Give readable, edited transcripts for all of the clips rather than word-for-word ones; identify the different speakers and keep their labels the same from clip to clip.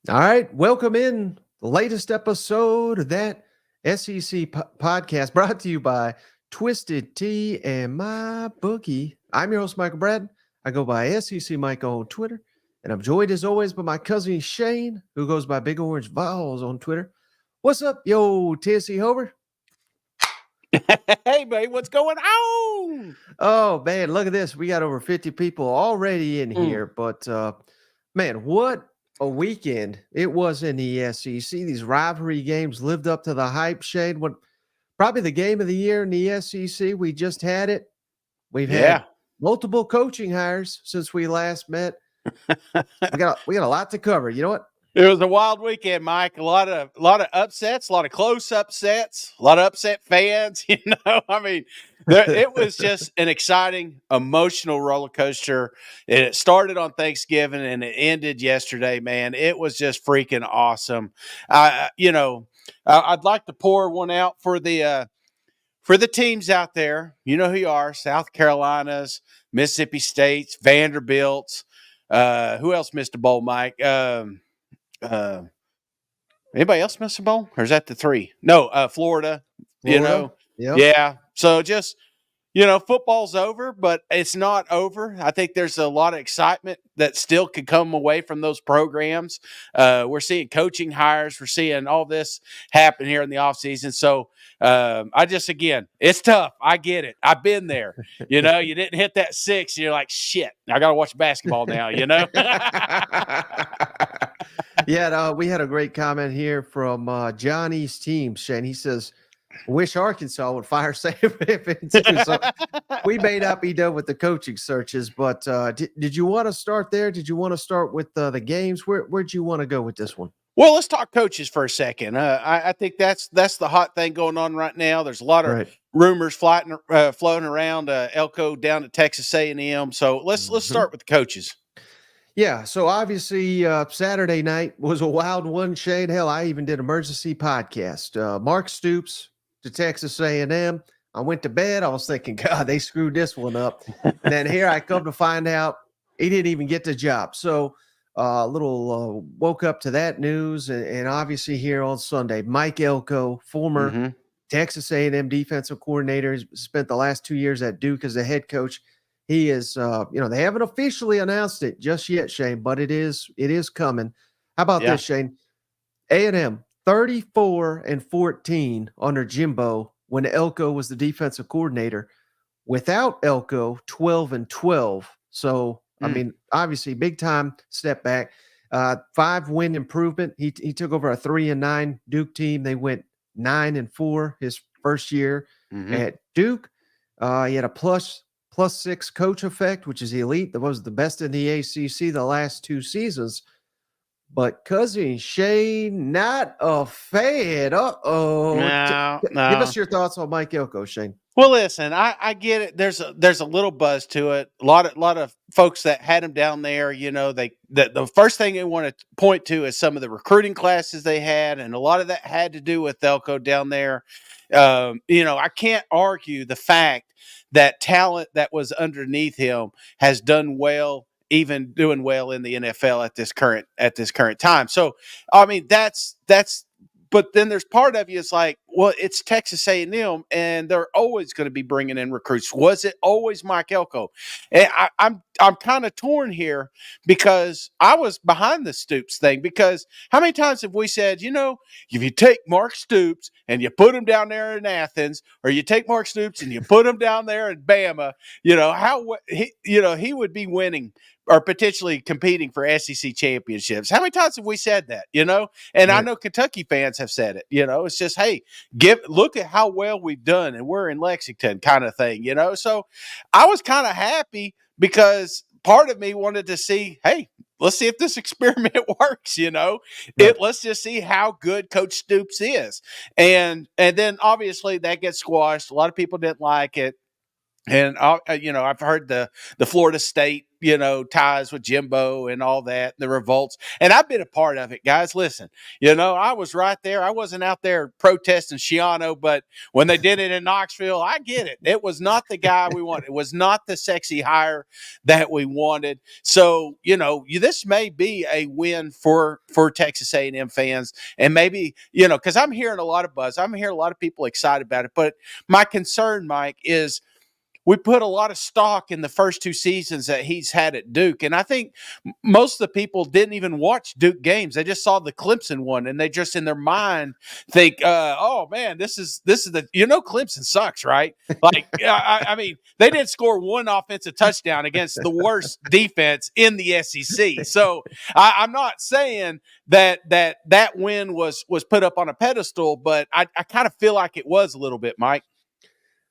Speaker 1: All right, welcome in the latest episode of that SEC podcast brought to you by Twisted Tea and My Bookie. I'm your host, Michael Bratton. I go by SEC Mike on Twitter, and I'm joined as always by my cousin Shane, who goes by Big Orange Vols on Twitter. What's up, yo, Tennessee Hover?
Speaker 2: Hey, babe, what's going on?
Speaker 1: Oh, man, look at this. We got over 50 people already in here, but man, what a weekend it was in the SEC. These rivalry games lived up to the hype, Shade. What probably the game of the year in the SEC. We just had it. We've had multiple coaching hires since we last met. we got a lot to cover. You know what?
Speaker 2: It was a wild weekend, Mike. A lot of upsets, a lot of close upsets, a lot of upset fans. I mean, it was just an exciting, emotional roller coaster. It started on Thanksgiving and it ended yesterday. Man, it was just freaking awesome. I'd like to pour one out for the teams out there. You know who you are: South Carolinas, Mississippi States, Vanderbilts. Who else missed a bowl, Mike? Anybody else miss a bowl? Or is that the three? No, Florida.
Speaker 1: Yep.
Speaker 2: Yeah. So just, football's over, but it's not over. I think there's a lot of excitement that still could come away from those programs. We're seeing coaching hires. We're seeing all this happen here in the offseason. So again, it's tough. I get it. I've been there. You didn't hit that 6. You're like, shit, I got to watch basketball now,
Speaker 1: Yeah, we had a great comment here from Johnny's team, Shane. He says, wish Arkansas would fire Sam Pittman too. So we may not be done with the coaching searches, but did you want to start there? Did you want to start with the games? Where'd you want to go with this one?
Speaker 2: Well, let's talk coaches for a second. I think that's the hot thing going on right now. There's a lot of rumors floating around. Elko down to Texas A&M. So let's start with the coaches.
Speaker 1: Yeah, so obviously Saturday night was a wild one, Shane. Hell, I even did emergency podcast. Mark Stoops to Texas A&M. I went to bed. I was thinking, God, they screwed this one up. And then here I come to find out he didn't even get the job. So woke up to that news. And obviously here on Sunday, Mike Elko, former Texas A&M defensive coordinator, has spent the last 2 years at Duke as a head coach. He is, they haven't officially announced it just yet, Shane, but it is coming. How about this, Shane? A&M 34-14 under Jimbo when Elko was the defensive coordinator. Without Elko, 12-12. So, I mean, obviously, big time step back. 5-win improvement. He took over a 3-9 Duke team. They went 9-4 his first year at Duke. He had a plus 6 coach effect, which is elite. That was the best in the ACC the last 2 seasons. But cousin Shane, not a fan. Uh-oh.
Speaker 2: No.
Speaker 1: Give us your thoughts on Mike Elko, Shane.
Speaker 2: Well, listen, I get it. There's a little buzz to it. A lot of folks that had him down there, the first thing they want to point to is some of the recruiting classes they had, and a lot of that had to do with Elko down there. I can't argue the fact that talent that was underneath him has done well, even doing well in the NFL at this current time. So, I mean, that's. But then there's part of you is like, well, it's Texas A&M, and they're always going to be bringing in recruits. Was it always Mike Elko? And I'm kind of torn here because I was behind the Stoops thing. Because how many times have we said, if you take Mark Stoops and you put him down there in Athens, or you take Mark Stoops and you put him down there in Bama, he would be winning or potentially competing for SEC championships. How many times have we said that, And I know Kentucky fans have said it, it's just, hey, look at how well we've done and we're in Lexington kind of thing, So I was kind of happy because part of me wanted to see, hey, let's see if this experiment works, Let's just see how good Coach Stoops is. And then obviously that gets squashed. A lot of people didn't like it. And I've heard the Florida State, ties with Jimbo and all that, the revolts, and I've been a part of it, guys. Listen, I was right there. I wasn't out there protesting Shiano, but when they did it in Knoxville, I get it. It was not the guy we wanted. It was not the sexy hire that we wanted. So this may be a win for Texas A&M fans, and maybe because I'm hearing a lot of buzz. I'm hearing a lot of people excited about it, but my concern, Mike, is we put a lot of stock in the first 2 seasons that he's had at Duke. And I think most of the people didn't even watch Duke games. They just saw the Clemson one, and they just in their mind think, oh man, this is the, Clemson sucks, right? Like, I mean, they didn't score 1 offensive touchdown against the worst defense in the SEC. So I'm not saying that win was put up on a pedestal, but I kind of feel like it was a little bit, Mike.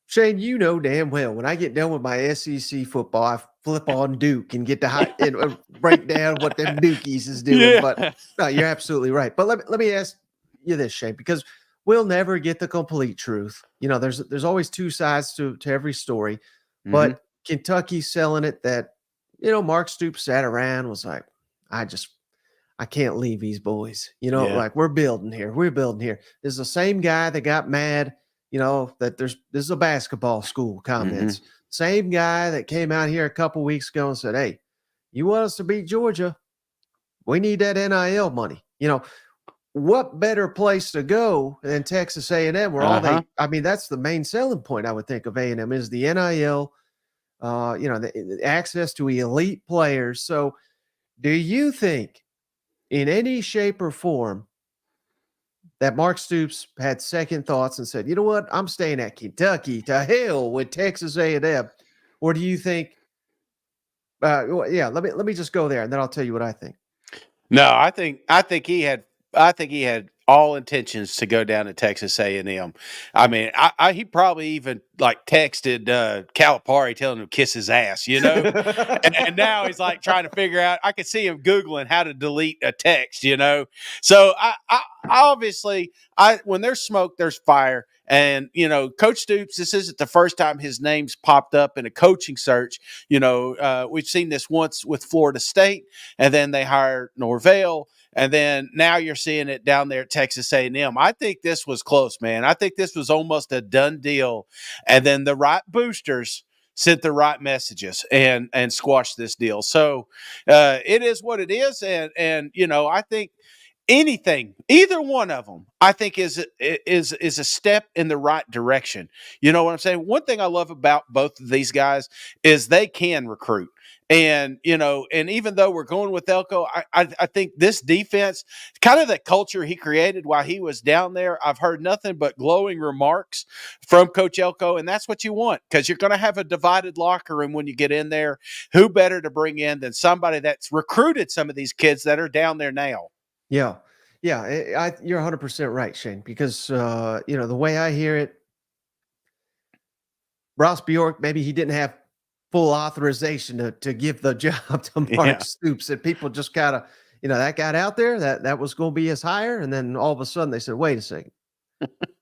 Speaker 1: Shane, you know damn well when I get done with my SEC football, I flip on Duke and get to and break down what them Dukies is doing.
Speaker 2: Yeah.
Speaker 1: But no, you're absolutely right. But let me ask you this, Shane, because we'll never get the complete truth. There's always 2 sides to every story. But Kentucky's selling it that Mark Stoops sat around, was like, I can't leave these boys. Like we're building here. This is the same guy that got mad. That this is a basketball school comments. Same guy that came out here a couple weeks ago and said, hey, you want us to beat Georgia? We need that NIL money. What better place to go than Texas A&M where that's the main selling point, I would think, of A&M is the NIL, the access to elite players. So do you think in any shape or form that Mark Stoops had second thoughts and said, you know what, I'm staying at Kentucky, to hell with Texas A&M? Or do you think, let me just go there and then I'll tell you what I think.
Speaker 2: No, I think he had all intentions to go down to Texas A&M. I mean, he probably even texted Calipari telling him to kiss his ass, and now he's trying to figure out. I could see him Googling how to delete a text, So I obviously, when there's smoke, there's fire. And, Coach Stoops, this isn't the first time his name's popped up in a coaching search. We've seen this once with Florida State, and then they hired Norvell, and then now you're seeing it down there at Texas A&M. I think this was close, man. I think this was almost a done deal. And then the right boosters sent the right messages and squashed this deal. So it is what it is. And I think either one of them, I think is a step in the right direction. You know what I'm saying? One thing I love about both of these guys is they can recruit. And, and even though we're going with Elko, I think this defense, kind of the culture he created while he was down there, I've heard nothing but glowing remarks from Coach Elko. And that's what you want, because you're going to have a divided locker room when you get in there. Who better to bring in than somebody that's recruited some of these kids that are down there now?
Speaker 1: Yeah. Yeah. You're 100% right, Shane, because, the way I hear it, Ross Bjork, maybe he didn't have full authorization to give the job to Mark Stoops, and people just kind of, that got out there that was going to be his hire. And then all of a sudden they said, wait a second,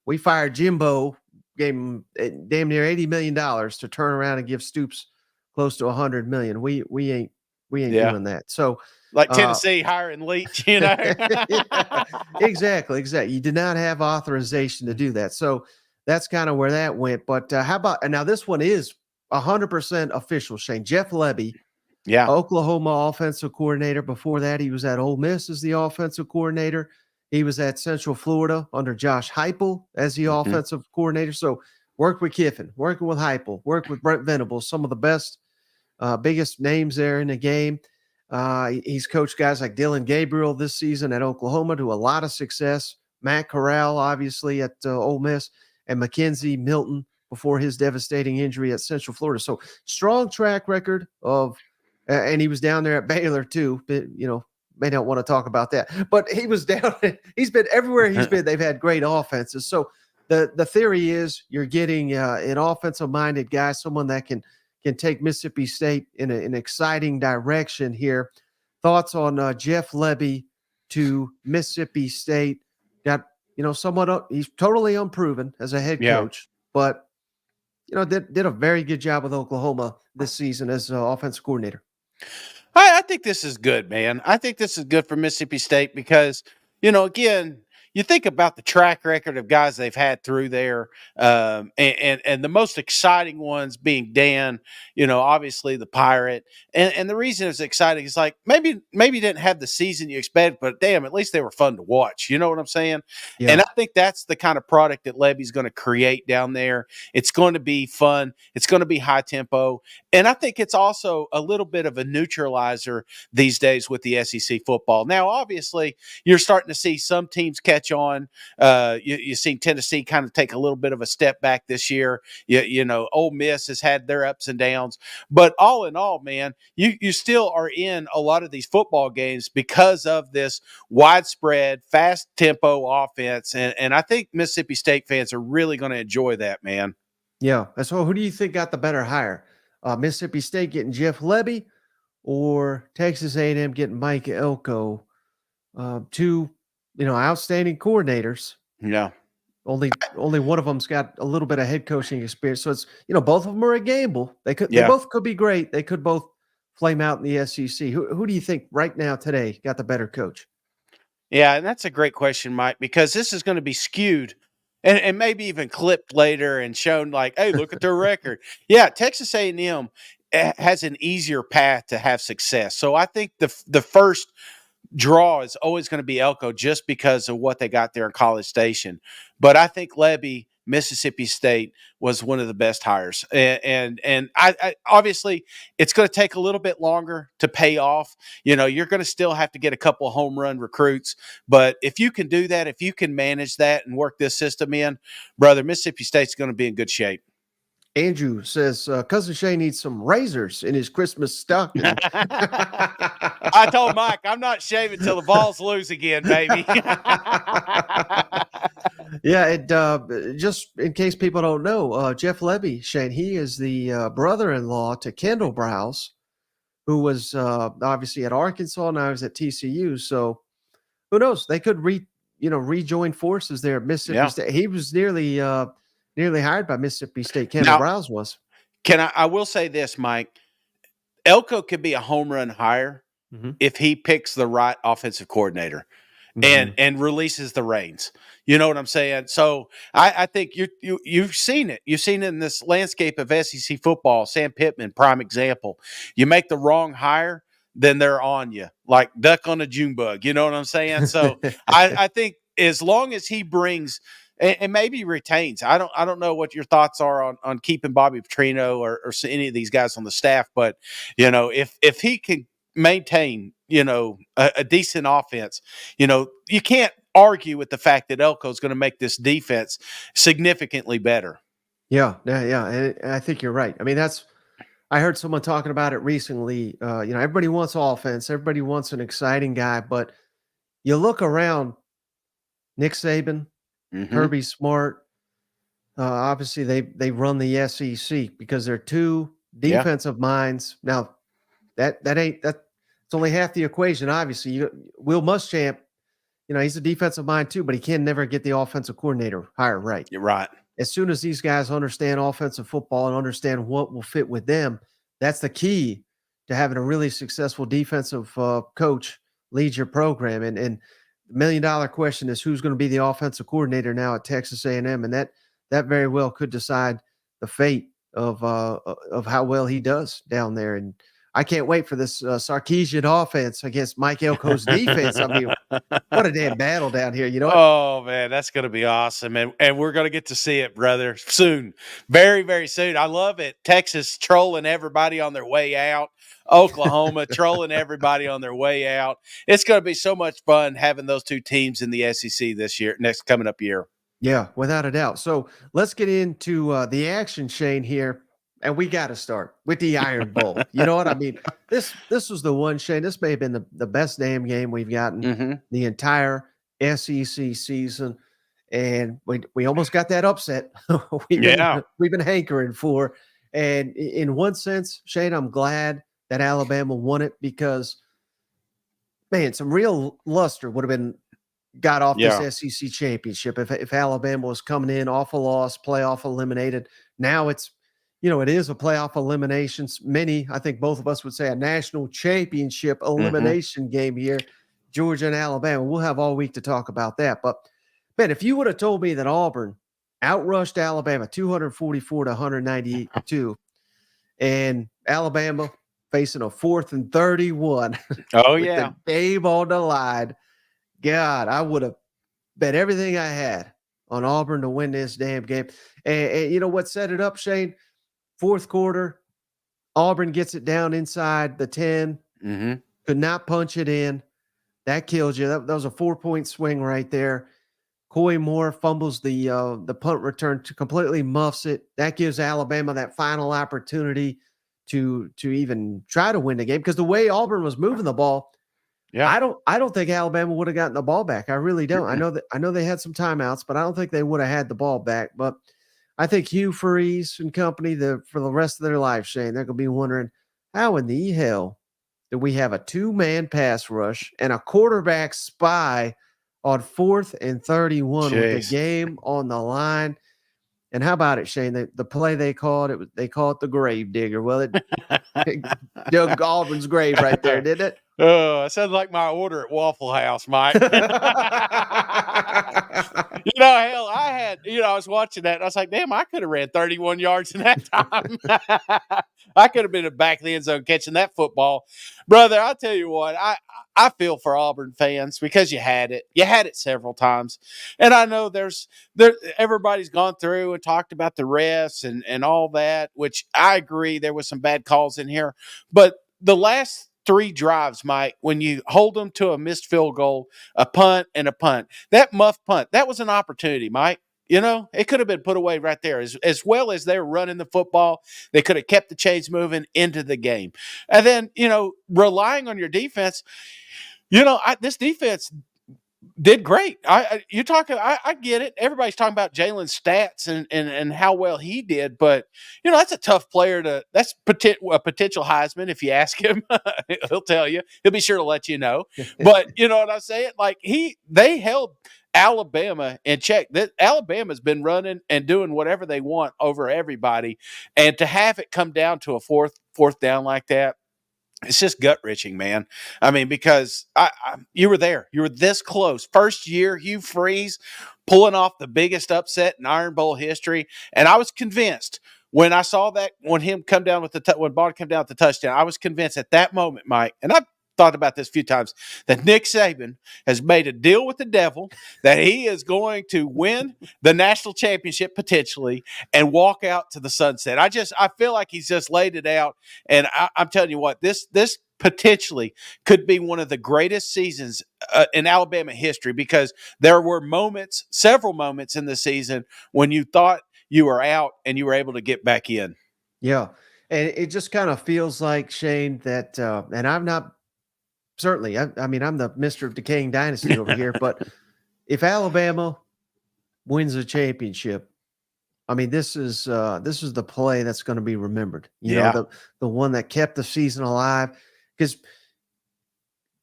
Speaker 1: we fired Jimbo, gave him damn near $80 million to turn around and give Stoops close to $100 million. We ain't doing that. So
Speaker 2: Tennessee hiring Leach,
Speaker 1: Yeah, exactly. You did not have authorization to do that. So that's kind of where that went. But how about, and now this one is 100% official, Shane. Jeff Lebby, Oklahoma offensive coordinator. Before that, he was at Ole Miss as the offensive coordinator. He was at Central Florida under Josh Heupel as the offensive coordinator. So worked with Kiffin, working with Heupel, worked with Brent Venables, some of the best, biggest names there in the game. He's coached guys like Dylan Gabriel this season at Oklahoma to a lot of success. Matt Corral, obviously, at Ole Miss, and Mackenzie Milton before his devastating injury at Central Florida. So strong track record of, and he was down there at Baylor too. But, may not want to talk about that, but he was down. He's been everywhere he's been. They've had great offenses. So the theory is you're getting an offensive minded guy, someone that can take Mississippi State in an exciting direction here. Thoughts on Jeff Lebby to Mississippi State? Got, somewhat, he's totally unproven as a head coach, but did a very good job with Oklahoma this season as offensive coordinator.
Speaker 2: I think this is good, man. I think this is good for Mississippi State because, again, you think about the track record of guys they've had through there, and the most exciting ones being Dan, obviously the Pirate, and the reason it's exciting is like maybe didn't have the season you expected, but damn, at least they were fun to watch. You know what I'm saying?
Speaker 1: Yeah.
Speaker 2: And I think that's the kind of product that Lebby's going to create down there. It's going to be fun. It's going to be high tempo. And I think it's also a little bit of a neutralizer these days with the SEC football. Now, obviously, you're starting to see some teams catch on. You've seen Tennessee kind of take a little bit of a step back this year. Ole Miss has had their ups and downs. But all in all, man, you still are in a lot of these football games because of this widespread, fast tempo offense. And I think Mississippi State fans are really going to enjoy that, man.
Speaker 1: Yeah. So who do you think got the better hire? Mississippi State getting Jeff Lebby or Texas A&M getting Mike Elko? Two, outstanding coordinators.
Speaker 2: Yeah.
Speaker 1: Only one of them's got a little bit of head coaching experience. So it's, both of them are a gamble. They both could be great. They could both flame out in the SEC. Who do you think right now today got the better coach?
Speaker 2: Yeah, and that's a great question, Mike, because this is going to be skewed and maybe even clipped later and shown like, hey, look at their record. Yeah, Texas A&M has an easier path to have success. So I think the first draw is always going to be Elko just because of what they got there in College Station. But I think Lebby, Mississippi State, was one of the best hires. And I obviously it's going to take a little bit longer to pay off. You're going to still have to get a couple of home run recruits. But if you can do that, if you can manage that and work this system in, brother, Mississippi State's going to be in good shape.
Speaker 1: Andrew says, Cousin Shay needs some razors in his Christmas stocking.
Speaker 2: I told Mike, I'm not shaving till the balls loose again, baby.
Speaker 1: Yeah, just in case people don't know, Jeff Lebby, Shane, he is the brother-in-law to Kendall Browse, who was obviously at Arkansas, now he's at TCU. So who knows? They could rejoin forces there at Mississippi State. He was nearly hired by Mississippi State. Kendall Browse was.
Speaker 2: I will say this, Mike. Elko could be a home run hire if he picks the right offensive coordinator and releases the reins. You know what I'm saying? So I think you've seen it. You've seen it in this landscape of SEC football. Sam Pittman, prime example. You make the wrong hire, then they're on you like duck on a June bug. You know what I'm saying? So I think as long as he brings and maybe retains. I don't know what your thoughts are on keeping Bobby Petrino or any of these guys on the staff, but if he can maintain a decent offense, you can't argue with the fact that Elko is going to make this defense significantly better.
Speaker 1: Yeah, and I think you're right. I mean, I heard someone talking about it recently. Everybody wants offense, everybody wants an exciting guy, but you look around, Nick Saban, Kirby Smart, obviously they run the SEC because they're two defensive minds. Now that's only half the equation. Obviously, Will Muschamp, he's a defensive mind too, but he can never get the offensive coordinator hire right.
Speaker 2: You're right.
Speaker 1: As soon as these guys understand offensive football and understand what will fit with them, that's the key to having a really successful defensive coach lead your program. And the $1 million question is who's going to be the offensive coordinator now at Texas A&M, and that very well could decide the fate of how well he does down there. And I can't wait for this Sarkisian offense against Mike Elko's defense. I mean, what a damn battle down here.
Speaker 2: Oh, man, that's going to be awesome. And we're going to get to see it, brother, soon. Very, very soon. I love it. Texas trolling everybody on their way out. Oklahoma trolling everybody on their way out. It's going to be so much fun having those two teams in the SEC this year, next coming up year.
Speaker 1: Yeah, without a doubt. So let's get into the action, Shane, here. And we got to start with the Iron Bowl. You know what I mean? This was the one, Shane. This may have been the best damn game we've gotten the entire SEC season. And we almost got that upset. We've been hankering for. And in one sense, Shane, I'm glad that Alabama won it because, man, some real luster would have been got off this SEC championship if Alabama was coming in off a loss, playoff eliminated. Now it's it is a playoff elimination. Many, I think both of us would say a national championship elimination game here, Georgia and Alabama. We'll have all week to talk about that. But, man, if you would have told me that Auburn outrushed Alabama 244 to 192 and Alabama facing a 4th and 31
Speaker 2: Oh,
Speaker 1: with
Speaker 2: yeah.
Speaker 1: the game on the line, God, I would have bet everything I had on Auburn to win this damn game. And you know what set it up, Shane? Fourth quarter, Auburn gets it down inside the 10. Could not punch it in. That kills you. That was a 4-point swing right there. Coy Moore fumbles the punt return to completely muffs it. That gives Alabama that final opportunity to even try to win the game, because the way Auburn was moving the ball, I don't think Alabama would have gotten the ball back. I really don't. I know they had some timeouts, but I don't think they would have had the ball back. But I think Hugh Freeze and company, for the rest of their life, Shane, they're going to be wondering, how in the hell did we have a 2-man pass rush and a quarterback spy on 4th and 31 with the game on the line? And how about it, Shane? The play they called they call it the grave digger. Well, it dug Auburn's grave right there, didn't it?
Speaker 2: Oh, it sounds like my order at Waffle House, Mike. Hell, I was watching that and I was like, damn, I could have ran 31 yards in that time. I could have been in the back of the end zone catching that football. Brother, I'll tell you what, I feel for Auburn fans because you had it. You had it several times. And I know everybody's gone through and talked about the refs and all that, which I agree there was some bad calls in here. But the last 3 drives, Mike, when you hold them to a missed field goal, a punt, and a punt, that muff punt, that was an opportunity, Mike. It could have been put away right there. As well as they're running the football, they could have kept the chains moving into the game. And then, relying on your defense, this defense did great. I get it. Everybody's talking about Jalen's stats and how well he did, but that's a tough player that's a potential Heisman. If you ask him, he'll tell you. He'll be sure to let you know. But you know what I'm saying? Like they held Alabama in check. That Alabama's been running and doing whatever they want over everybody, and to have it come down to a fourth down like that, it's just gut-wrenching, man. I mean, because you were there. You were this close. First year, Hugh Freeze pulling off the biggest upset in Iron Bowl history. And I was convinced when I saw that, when Bond come down with the touchdown, I was convinced at that moment, Mike, and I've thought about this a few times, that Nick Saban has made a deal with the devil, that he is going to win the national championship potentially and walk out to the sunset. I feel like he's just laid it out. And I'm telling you what, this potentially could be one of the greatest seasons in Alabama history, because there were several moments in the season when you thought you were out and you were able to get back in.
Speaker 1: Yeah. And it just kind of feels like, Shane, that, and I'm not, certainly, I mean, I'm the Mr. of Decaying Dynasty over here, but if Alabama wins a championship, I mean, this is the play that's going to be remembered. You know, the one that kept the season alive, because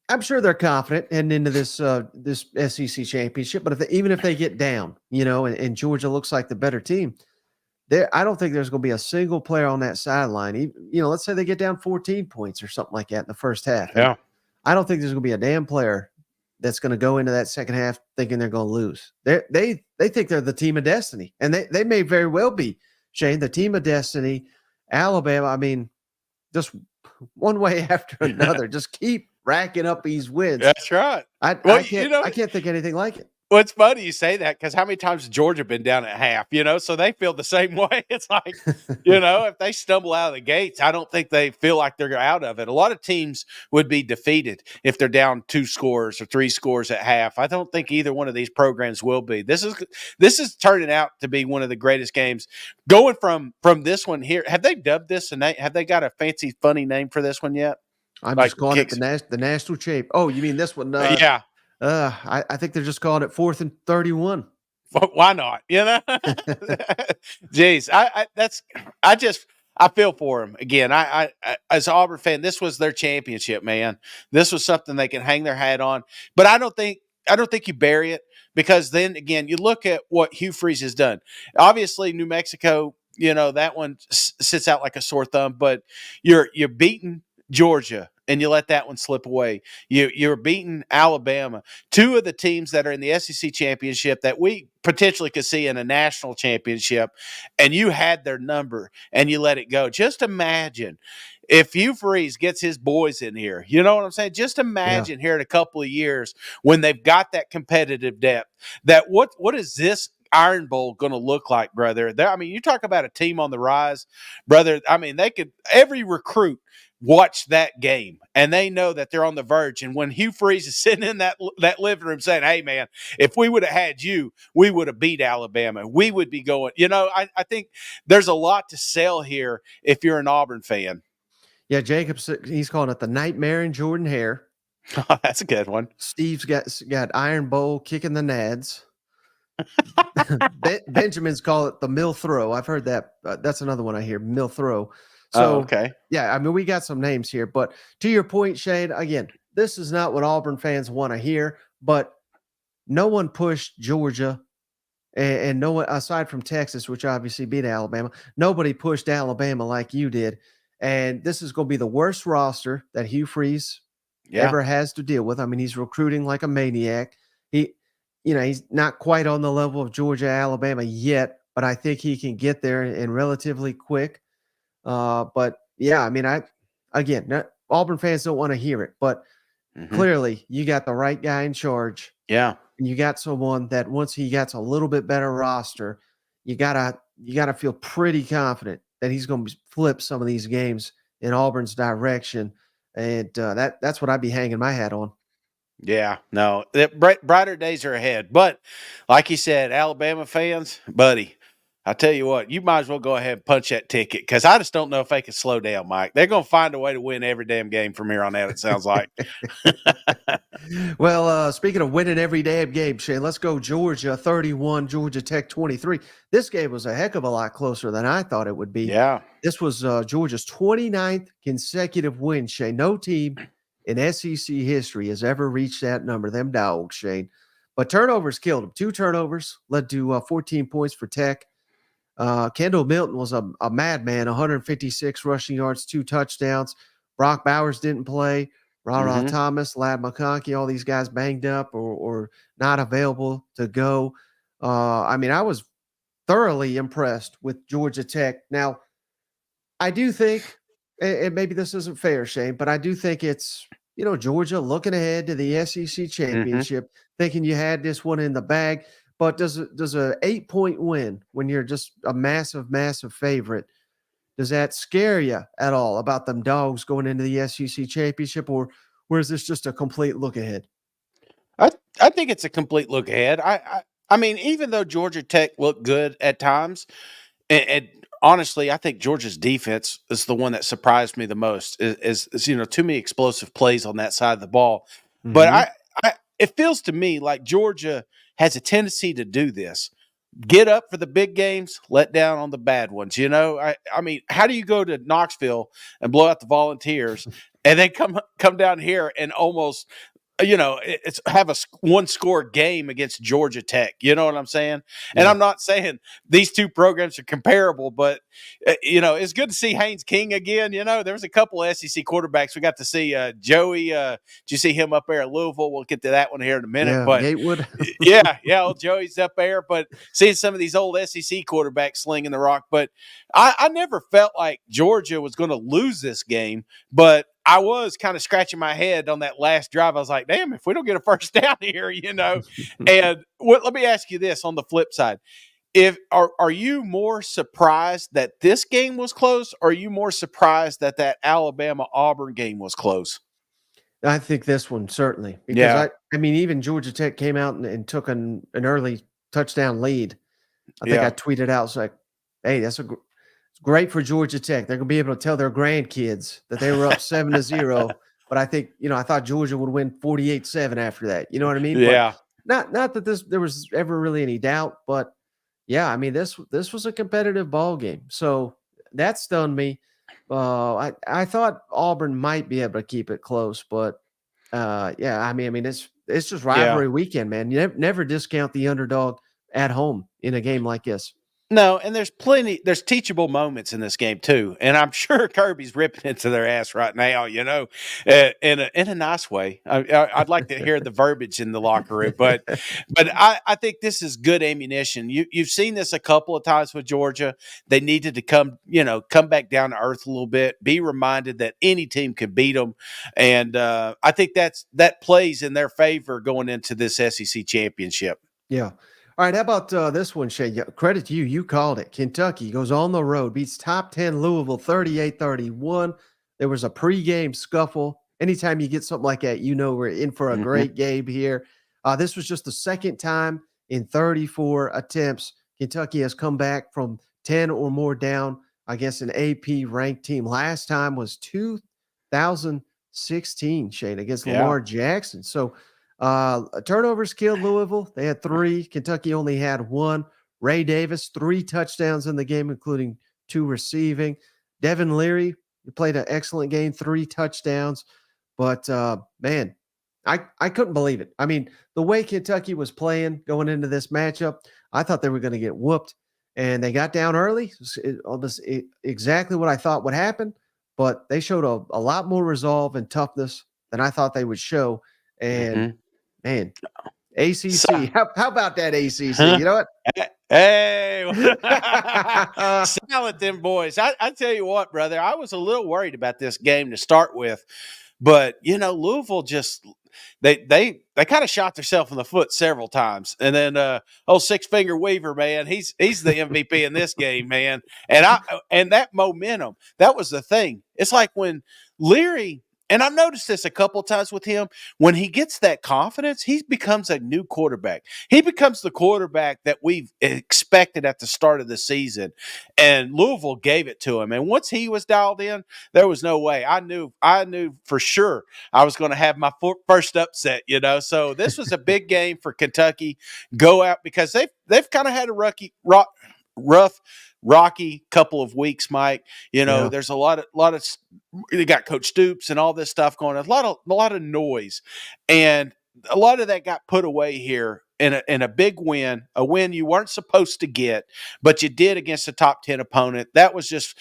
Speaker 1: I'm sure they're confident heading into this SEC championship. But even if they get down, and Georgia looks like the better team, I don't think there's going to be a single player on that sideline. Let's say they get down 14 points or something like that in the first half.
Speaker 2: Yeah.
Speaker 1: I don't think there's going to be a damn player that's going to go into that second half thinking they're going to lose. They think they're the team of destiny, and they may very well be, Shane, the team of destiny. Alabama, I mean, just one way after another, just keep racking up these wins.
Speaker 2: That's right.
Speaker 1: I can't think anything like it.
Speaker 2: Well, it's funny you say that, because how many times has Georgia been down at half, so they feel the same way. It's like, if they stumble out of the gates, I don't think they feel like they're out of it. A lot of teams would be defeated if they're down 2 scores or 3 scores at half. I don't think either one of these programs will be. This is turning out to be one of the greatest games. Going from this one here, have they dubbed this have they got a fancy, funny name for this one yet?
Speaker 1: I'm just calling it the national champ. Oh, you mean this one?
Speaker 2: Yeah.
Speaker 1: I think they're just calling it 4th and 31.
Speaker 2: Why not? Jeez, I feel for them again. I as an Auburn fan, this was their championship, man. This was something they can hang their hat on. But I don't think you bury it, because then again, you look at what Hugh Freeze has done. Obviously, New Mexico, that one sits out like a sore thumb. But you're beating Georgia, and you let that one slip away. You're beating Alabama, two of the teams that are in the SEC championship that we potentially could see in a national championship, and you had their number and you let it go. Just imagine if Hugh Freeze gets his boys in here. You know what I'm saying? Just imagine here in a couple of years when they've got that competitive depth. That what is this Iron Bowl going to look like, brother? I mean, you talk about a team on the rise, brother. I mean, every recruit watch that game and they know that they're on the verge. And when Hugh Freeze is sitting in that living room saying, hey man, if we would have had you, we would have beat Alabama. We would be going, I think there's a lot to sell here if you're an Auburn fan.
Speaker 1: Yeah, Jacobs, he's calling it the nightmare in Jordan Hare.
Speaker 2: That's a good one.
Speaker 1: Steve's got Iron Bowl kicking the nads. Benjamin's call it the mill throw. I've heard that. That's another one I hear, mill throw. So,
Speaker 2: okay.
Speaker 1: Yeah, I mean, we got some names here. But to your point, Shane, again, this is not what Auburn fans want to hear. But no one pushed Georgia, and no one, aside from Texas, which obviously beat Alabama, nobody pushed Alabama like you did. And this is going to be the worst roster that Hugh Freeze ever has to deal with. I mean, he's recruiting like a maniac. He's not quite on the level of Georgia, Alabama yet, but I think he can get there in relatively quick. But yeah, I mean, Auburn fans don't want to hear it, but clearly you got the right guy in charge.
Speaker 2: Yeah.
Speaker 1: And you got someone that once he gets a little bit better roster, you gotta feel pretty confident that he's going to flip some of these games in Auburn's direction. And that's what I'd be hanging my hat on.
Speaker 2: Yeah, no, brighter days are ahead. But like you said, Alabama fans, buddy, I tell you what, you might as well go ahead and punch that ticket because I just don't know if they can slow down, Mike. They're going to find a way to win every damn game from here on out, it sounds like.
Speaker 1: Well, speaking of winning every damn game, Shane, let's go Georgia 31, Georgia Tech 23. This game was a heck of a lot closer than I thought it would be.
Speaker 2: Yeah.
Speaker 1: This was Georgia's 29th consecutive win, Shane. No team in SEC history has ever reached that number. Them dogs, Shane. But turnovers killed them. 2 turnovers led to 14 points for Tech. Kendall Milton was a madman, 156 rushing yards, 2 touchdowns. Brock Bowers didn't play. Ra Thomas, Lad McConkey, all these guys banged up or not available to go. I mean, I was thoroughly impressed with Georgia Tech. Now, I do think, and maybe this isn't fair, Shane, but I do think it's, Georgia looking ahead to the SEC championship, thinking you had this one in the bag. But does a 8-point win when you're just a massive, massive favorite, does that scare you at all about them dogs going into the SEC championship, or is this just a complete look ahead?
Speaker 2: I think it's a complete look ahead. I mean, even though Georgia Tech looked good at times, and honestly, I think Georgia's defense is the one that surprised me the most. Is too many explosive plays on that side of the ball. But it feels to me like Georgia has a tendency to do this. Get up for the big games, let down on the bad ones. I mean, how do you go to Knoxville and blow out the Volunteers and then come down here and almost it's have a 1-score game against Georgia Tech. You know what I'm saying? And I'm not saying these two programs are comparable, but it's good to see Haynes King again. There was a couple of SEC quarterbacks we got to see. Joey, did you see him up there at Louisville? We'll get to that one here in a minute.
Speaker 1: Yeah,
Speaker 2: but
Speaker 1: Gatewood.
Speaker 2: old Joey's up there. But seeing some of these old SEC quarterbacks slinging the rock. But I never felt like Georgia was going to lose this game, but I was kind of scratching my head on that last drive. I was like, damn, if we don't get a first down here, And let me ask you this on the flip side. Are you more surprised that this game was close, or are you more surprised that Alabama-Auburn game was close?
Speaker 1: I think this one, certainly. Because I mean, even Georgia Tech came out and took an early touchdown lead. I think I tweeted out, it's like, hey, that's great for Georgia Tech. They're going to be able to tell their grandkids that they were up 7-0. But I think, I thought Georgia would win 48-7 after that. You know what I mean?
Speaker 2: Yeah.
Speaker 1: But not that there was ever really any doubt, but yeah, I mean, this was a competitive ball game. So that stunned me. I thought Auburn might be able to keep it close, but I mean, it's just rivalry weekend, man. You never discount the underdog at home in a game like this.
Speaker 2: No, and there's teachable moments in this game too, and I'm sure Kirby's ripping into their ass right now, in a nice way. I'd like to hear the verbiage in the locker room, but I think this is good ammunition. You've seen this a couple of times with Georgia. They needed to come back down to earth a little bit, be reminded that any team can beat them, and I think that plays in their favor going into this SEC championship.
Speaker 1: Yeah. All right. How about this one, Shay? Credit to you. You called it. Kentucky goes on the road, beats top 10 Louisville 38-31. There was a pregame scuffle. Anytime you get something like that, we're in for a great game here. This was just the second time in 34 attempts Kentucky has come back from 10 or more down against an AP ranked team. Last time was 2016, Shane, against Lamar Jackson. So, turnovers killed Louisville. They had 3. Kentucky only had 1. Ray Davis, 3 touchdowns in the game, including 2 receiving. Devin Leary, he played an excellent game, 3 touchdowns. But, man, I couldn't believe it. I mean, the way Kentucky was playing going into this matchup, I thought they were going to get whooped. And they got down early. Almost exactly what I thought would happen. But they showed a lot more resolve and toughness than I thought they would show. And man, ACC.
Speaker 2: So,
Speaker 1: how about that ACC?
Speaker 2: huh?
Speaker 1: You know what?
Speaker 2: Hey, silent them boys. I tell you what, brother, I was a little worried about this game to start with, but Louisville just they kind of shot themselves in the foot several times, and then Six Finger Weaver, man, he's the MVP in this game, man, and that momentum, that was the thing. It's like when Leary. And I've noticed this a couple of times with him. When he gets that confidence, he becomes a new quarterback. He becomes the quarterback that we've expected at the start of the season. And Louisville gave it to him. And once he was dialed in, there was no way. I knew for sure I was going to have my first upset, So this was a big game for Kentucky. Go out because they've kind of had a rough, rocky couple of weeks, Mike. There's a lot of they got Coach Stoops and all this stuff going on. A lot of noise, and a lot of that got put away here in a big win, a win you weren't supposed to get, but you did against a top 10 opponent. That was just,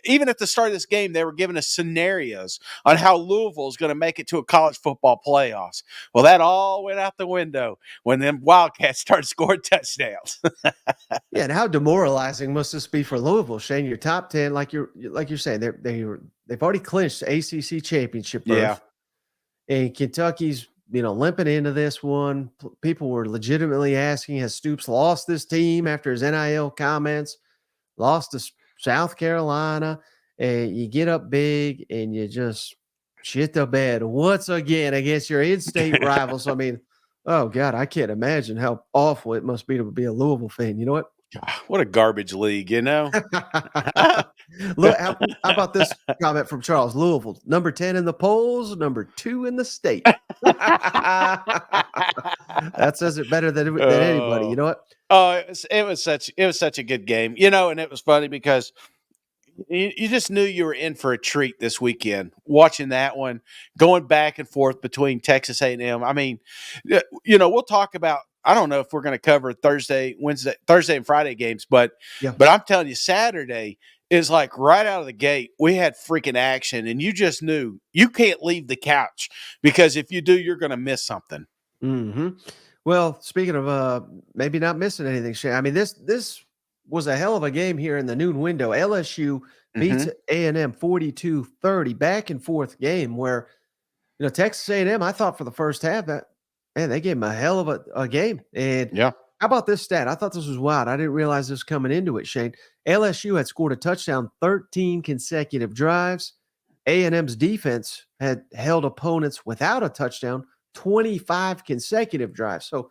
Speaker 2: even at the start of this game, they were giving us scenarios on how Louisville is going to make it to a college football playoffs. Well, that all went out the window when them Wildcats started scoring touchdowns.
Speaker 1: Yeah, and how demoralizing must this be for Louisville, Shane? You're top 10, like you're saying, they've already clinched the ACC championship berth. Yeah. And Kentucky's limping into this one. People were legitimately asking, has Stoops lost this team after his NIL comments? Lost to South Carolina, and you get up big and you just shit the bed once again against your in-state rivals. Oh God, I can't imagine how awful it must be to be a Louisville fan. You know what?
Speaker 2: What a garbage league,
Speaker 1: Look, how about this comment from Charles? Louisville, number 10 in the polls, number 2 in the state. That says it better than anybody. You know what?
Speaker 2: Oh, it was such a good game, and it was funny because you just knew you were in for a treat this weekend. Watching that one, going back and forth between Texas A&M. We'll talk about. I don't know if we're going to cover Thursday and Friday games, but I'm telling you, Saturday is like right out of the gate. We had freaking action, and you just knew you can't leave the couch because if you do, you're going to miss something.
Speaker 1: Mm-hmm. Well, speaking of maybe not missing anything, Shane, this was a hell of a game here in the noon window. LSU beats A&M 42-30, back and forth game where Texas A&M, I thought for the first half that. Man, they gave him a hell of a game. And how about this stat? I thought this was wild. I didn't realize this coming into it, Shane. LSU had scored a touchdown 13 consecutive drives. A&M's defense had held opponents without a touchdown 25 consecutive drives. So,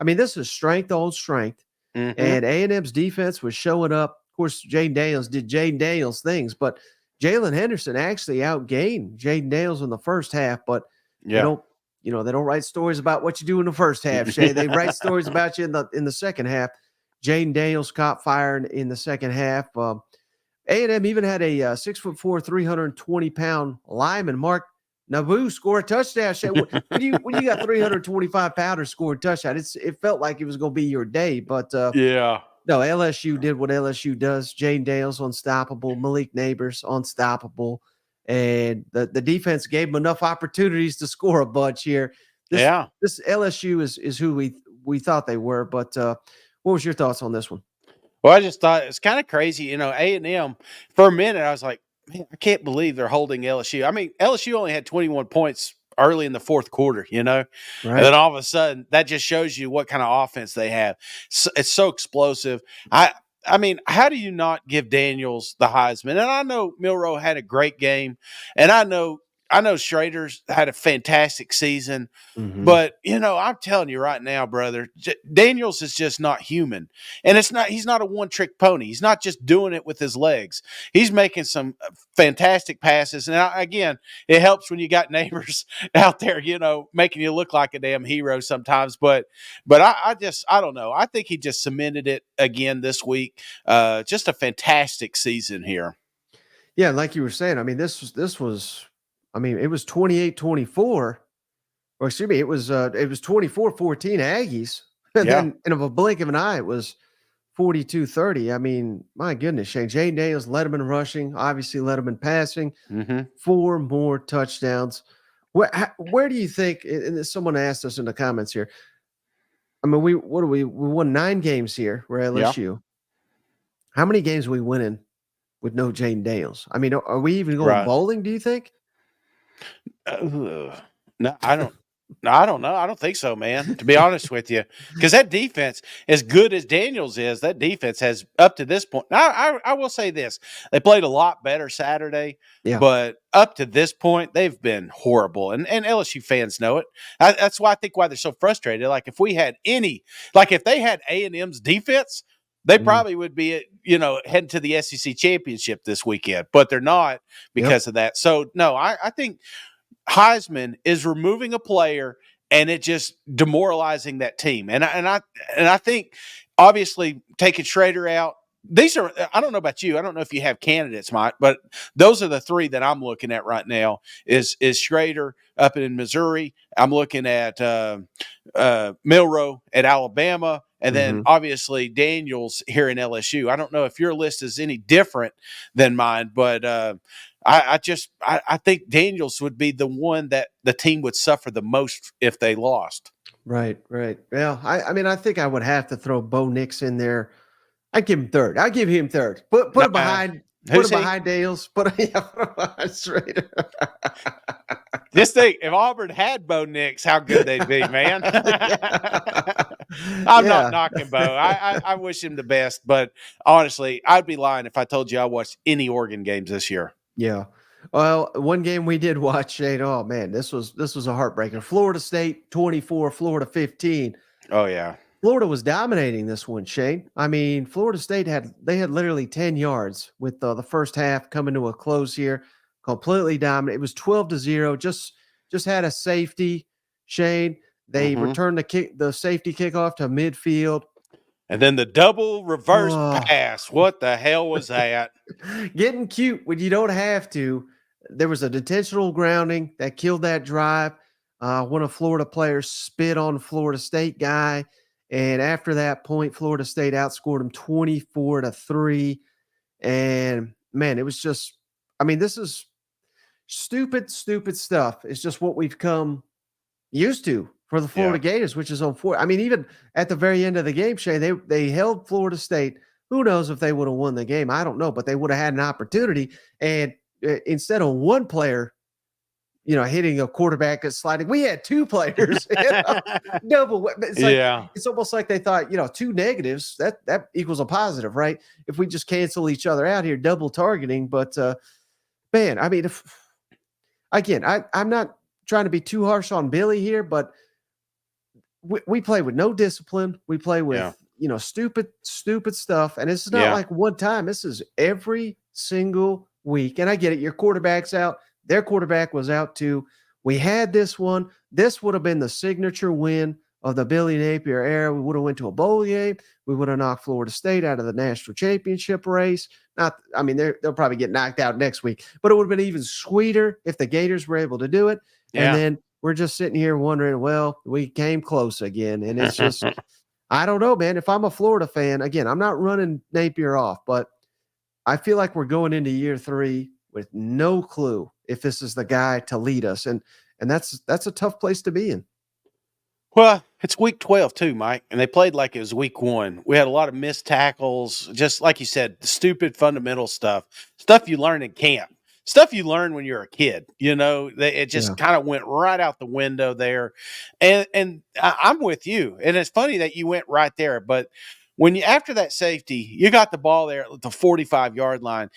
Speaker 1: this is strength on strength. And A&M's defense was showing up. Of course, Jaden Daniels did Jaden Daniels things, but Jalen Henderson actually outgained Jaden Daniels in the first half. But they don't write stories about what you do in the first half, Shay. They write stories about you in the second half. Jaden Daniels caught fire in the second half. A&M even had a 6'4", 320-pound lineman, Mark Naboo, score a touchdown. Shay, when you got 325 pounders scoring touchdown, it felt like it was going to be your day. But No, LSU did what LSU does. Jane Dale's unstoppable. Malik Neighbors unstoppable. And the defense gave them enough opportunities to score a bunch here. This LSU is who we thought they were. But what was your thoughts on this one?
Speaker 2: Well, I just thought it's kind of crazy. A&M, for a minute, I was like, man, I can't believe they're holding LSU. I mean, LSU only had 21 points early in the fourth quarter,
Speaker 1: Right.
Speaker 2: And then all of a sudden, that just shows you what kind of offense they have. It's so explosive. I mean, how do you not give Daniels the Heisman? And I know Milroe had a great game, and I know Schrader's had a fantastic season.
Speaker 1: Mm-hmm.
Speaker 2: But, I'm telling you right now, brother, Daniels is just not human. And he's not a one-trick pony. He's not just doing it with his legs. He's making some fantastic passes. And again, it helps when you got neighbors out there, making you look like a damn hero sometimes. But I don't know. I think he just cemented it again this week. Just a fantastic season here.
Speaker 1: Yeah, like you were saying, I mean, this was it was 28-24. Or excuse me, it was 24-14 Aggies. And then in a blink of an eye, it was 42-30. I mean, my goodness, Shane. Jane Daniels led him in rushing, obviously led him in passing. 4 more touchdowns. Where do you think, and someone asked us in the comments here, I mean, we won 9 games here. We're LSU. Yeah. How many games are we winning with no Jane Daniels? I mean, are we even going bowling, do you think?
Speaker 2: No, I don't know. I don't think so, man, to be honest with you. Because that defense, as good as Daniels is, that defense has, up to this point. Now, I will say this. They played a lot better Saturday, but up to this point, they've been horrible. And LSU fans know it. That's why they're so frustrated. Like, if they had A&M's defense, they probably would be, heading to the SEC championship this weekend, but they're not because of that. So, no, I think Heisman is removing a player and it just demoralizing that team. And I think obviously taking Schrader out, I don't know about you. I don't know if you have candidates, Mike, but those are the 3 that I'm looking at right now is Schrader up in Missouri. I'm looking at Milroe at Alabama. And then obviously Daniels here in LSU. I don't know if your list is any different than mine, but I think Daniels would be the one that the team would suffer the most if they lost.
Speaker 1: Right. Well, I think I would have to throw Bo Nix in there. I'd give him 3rd. I'd give him 3rd. Put him behind. Put him behind Daniels. Put him behind Schrader.
Speaker 2: Just think, if Auburn had Bo Nix, how good they'd be, man. I'm not knocking Bo. I wish him the best, but honestly, I'd be lying if I told you I watched any Oregon games this year.
Speaker 1: Yeah. Well, one game we did watch, Shane. Oh man, this was a heartbreaker. Florida State 24, Florida 15.
Speaker 2: Oh yeah.
Speaker 1: Florida was dominating this one, Shane. I mean, Florida State had literally 10 yards with the first half coming to a close here. Completely dominant. It was 12-0. Just had a safety, Shane. They returned the safety kickoff to midfield.
Speaker 2: And then the double reverse pass. What the hell was that?
Speaker 1: Getting cute when you don't have to. There was an intentional grounding that killed that drive. One of Florida players spit on the Florida State guy. And after that point, Florida State outscored them 24-3. And man, it was just, this is stupid stuff. It's just what we've come used to for the Florida Gators, which is on 4. Even at the very end of the game, Shane, they held Florida State. Who knows if they would have won the game? I don't know, but they would have had an opportunity. And instead of one player, hitting a quarterback that's sliding, we had 2 players. Double. It's almost like they thought, 2 negatives, that equals a positive, right? If we just cancel each other out here, double targeting. But man, I'm not trying to be too harsh on Billy here, but we play with no discipline. We play with stupid stuff, and it's not like one time. This is every single week. And I get it. Your quarterback's out. Their quarterback was out too. We had this one. This would have been the signature win of the Billy Napier era. We would have went to a bowl game. We would have knocked Florida State out of the national championship race. They'll probably get knocked out next week, but it would have been even sweeter if the Gators were able to do it. Yeah. And then we're just sitting here wondering, well, we came close again. And it's just, I don't know, man. If I'm a Florida fan, again, I'm not running Napier off, but I feel like we're going into year 3 with no clue if this is the guy to lead us, and that's a tough place to be in.
Speaker 2: Well, it's week 12 too, Mike, and they played like it was week 1. We had a lot of missed tackles, just like you said, stupid fundamental stuff you learn in camp, stuff you learn when you're a kid. It just kind of went right out the window there. And I'm with you, and it's funny that you went right there, but when you after that safety, you got the ball there at the 45-yard line.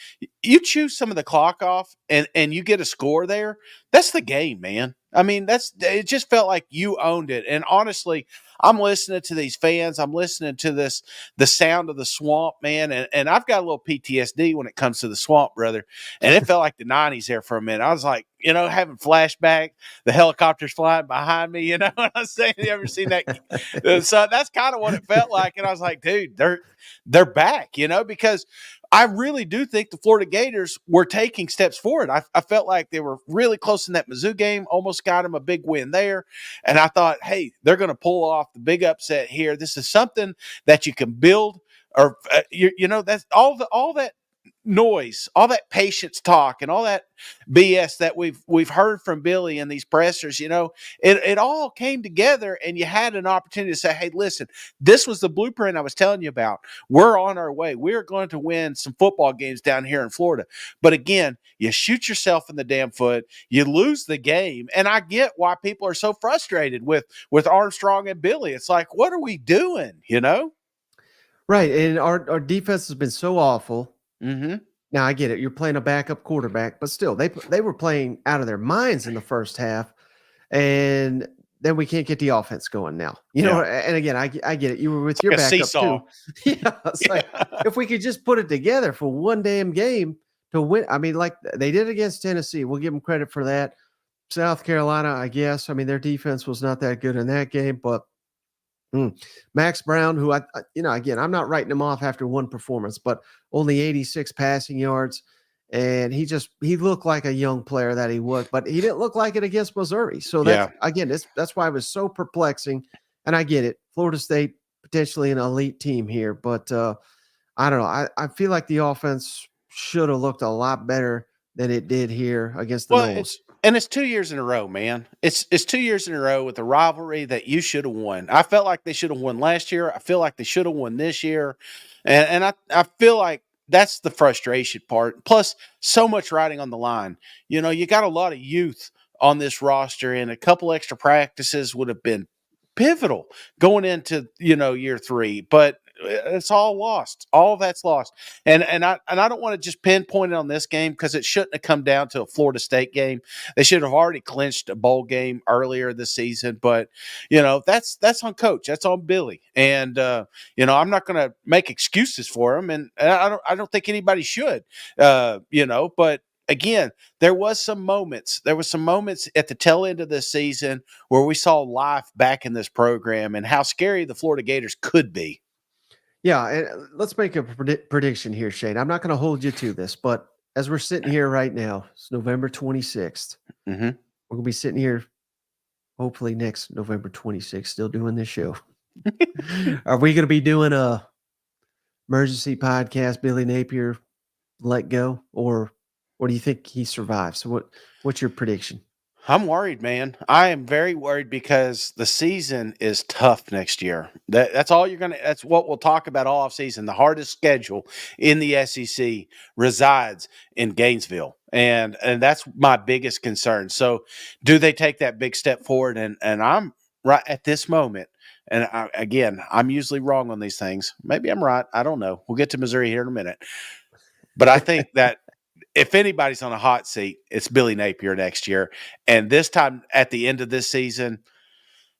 Speaker 2: You choose some of the clock off, and you get a score there. That's the game, man. I mean, it just felt like you owned it. And honestly, I'm listening to these fans. I'm listening to the sound of the swamp, man. And I've got a little PTSD when it comes to the swamp, brother. And it felt like the 90s there for a minute. I was like, having flashback, the helicopters flying behind me, what I'm saying? You ever seen that? So that's kind of what it felt like. And I was like, dude, they're back, because I really do think the Florida Gators were taking steps forward. I felt like they were really close in that Mizzou game, almost got them a big win there. And I thought, hey, they're going to pull off the big upset here. This is something that you can build, or that's all that noise, all that patience talk, and all that BS that we've heard from Billy in these pressers. It all came together, and you had an opportunity to say, hey, listen, this was the blueprint I was telling you about. We're on our way. We're going to win some football games down here in Florida. But again, you shoot yourself in the damn foot, you lose the game. And I get why people are so frustrated with Armstrong and Billy. It's like, what are we doing?
Speaker 1: Right. And our defense has been so awful.
Speaker 2: Mm-hmm.
Speaker 1: Now I get it. You're playing a backup quarterback, but still, they were playing out of their minds in the first half, and then we can't get the offense going now. And again, I get it. You were with your backup too. Yeah, it's like if we could just put it together for one damn game to win. I mean, like they did against Tennessee. We'll give them credit for that. South Carolina, I guess. I mean, their defense was not that good in that game, but Max Brown, who again, I'm not writing him off after one performance, but only 86 passing yards. And he looked like a young player that he was, but he didn't look like it against Missouri. So that's why it was so perplexing. And I get it. Florida State, potentially an elite team here, but I don't know. I feel like the offense should have looked a lot better than it did here against the Noles.
Speaker 2: It's 2 years in a row, man. It's 2 years in a row with a rivalry that you should have won. I felt like they should have won last year. I feel like they should have won this year. And I feel like that's the frustration part. Plus, so much riding on the line. You got a lot of youth on this roster, and a couple extra practices would have been pivotal going into, year 3. But it's all lost. All of that's lost. And I don't want to just pinpoint it on this game, because it shouldn't have come down to a Florida State game. They should have already clinched a bowl game earlier this season. But that's on Coach. That's on Billy. And I'm not going to make excuses for him, and I don't think anybody should. But again, there was some moments at the tail end of this season where we saw life back in this program and how scary the Florida Gators could be.
Speaker 1: Yeah, and let's make a prediction here, Shane. I'm not going to hold you to this, but as we're sitting here right now, it's November 26th.
Speaker 2: Mm-hmm.
Speaker 1: We're going to be sitting here hopefully next November 26th, still doing this show. Are we going to be doing a emergency podcast, Billy Napier let go, or do you think he survives? So what's your prediction?
Speaker 2: I'm worried, man. I am very worried, because the season is tough next year. That's what we'll talk about all off season. The hardest schedule in the SEC resides in Gainesville. And that's my biggest concern. So do they take that big step forward? And I'm right at this moment. And I'm usually wrong on these things. Maybe I'm right. I don't know. We'll get to Missouri here in a minute. But I think that if anybody's on a hot seat, it's Billy Napier next year. And this time at the end of this season,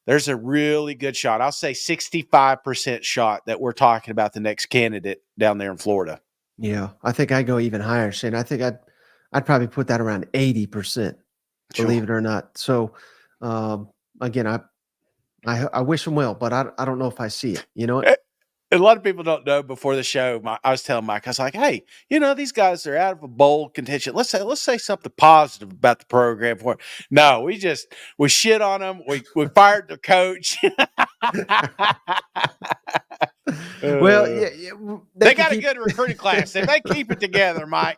Speaker 2: there's a really good shot. I'll say 65% shot that we're talking about the next candidate down there in Florida.
Speaker 1: Yeah, I think I go even higher, Shane. I think I'd probably put that around 80%, believe it or not. So again, I wish him well, but I don't know if I see it. You know what?
Speaker 2: A lot of people don't know. Before the show, I was telling Mike, I was like, hey, these guys are out of a bowl contention. Let's say something positive about the program. No, we shit on them. We fired the coach.
Speaker 1: Well,
Speaker 2: they got a good recruiting class. If they keep it together, Mike.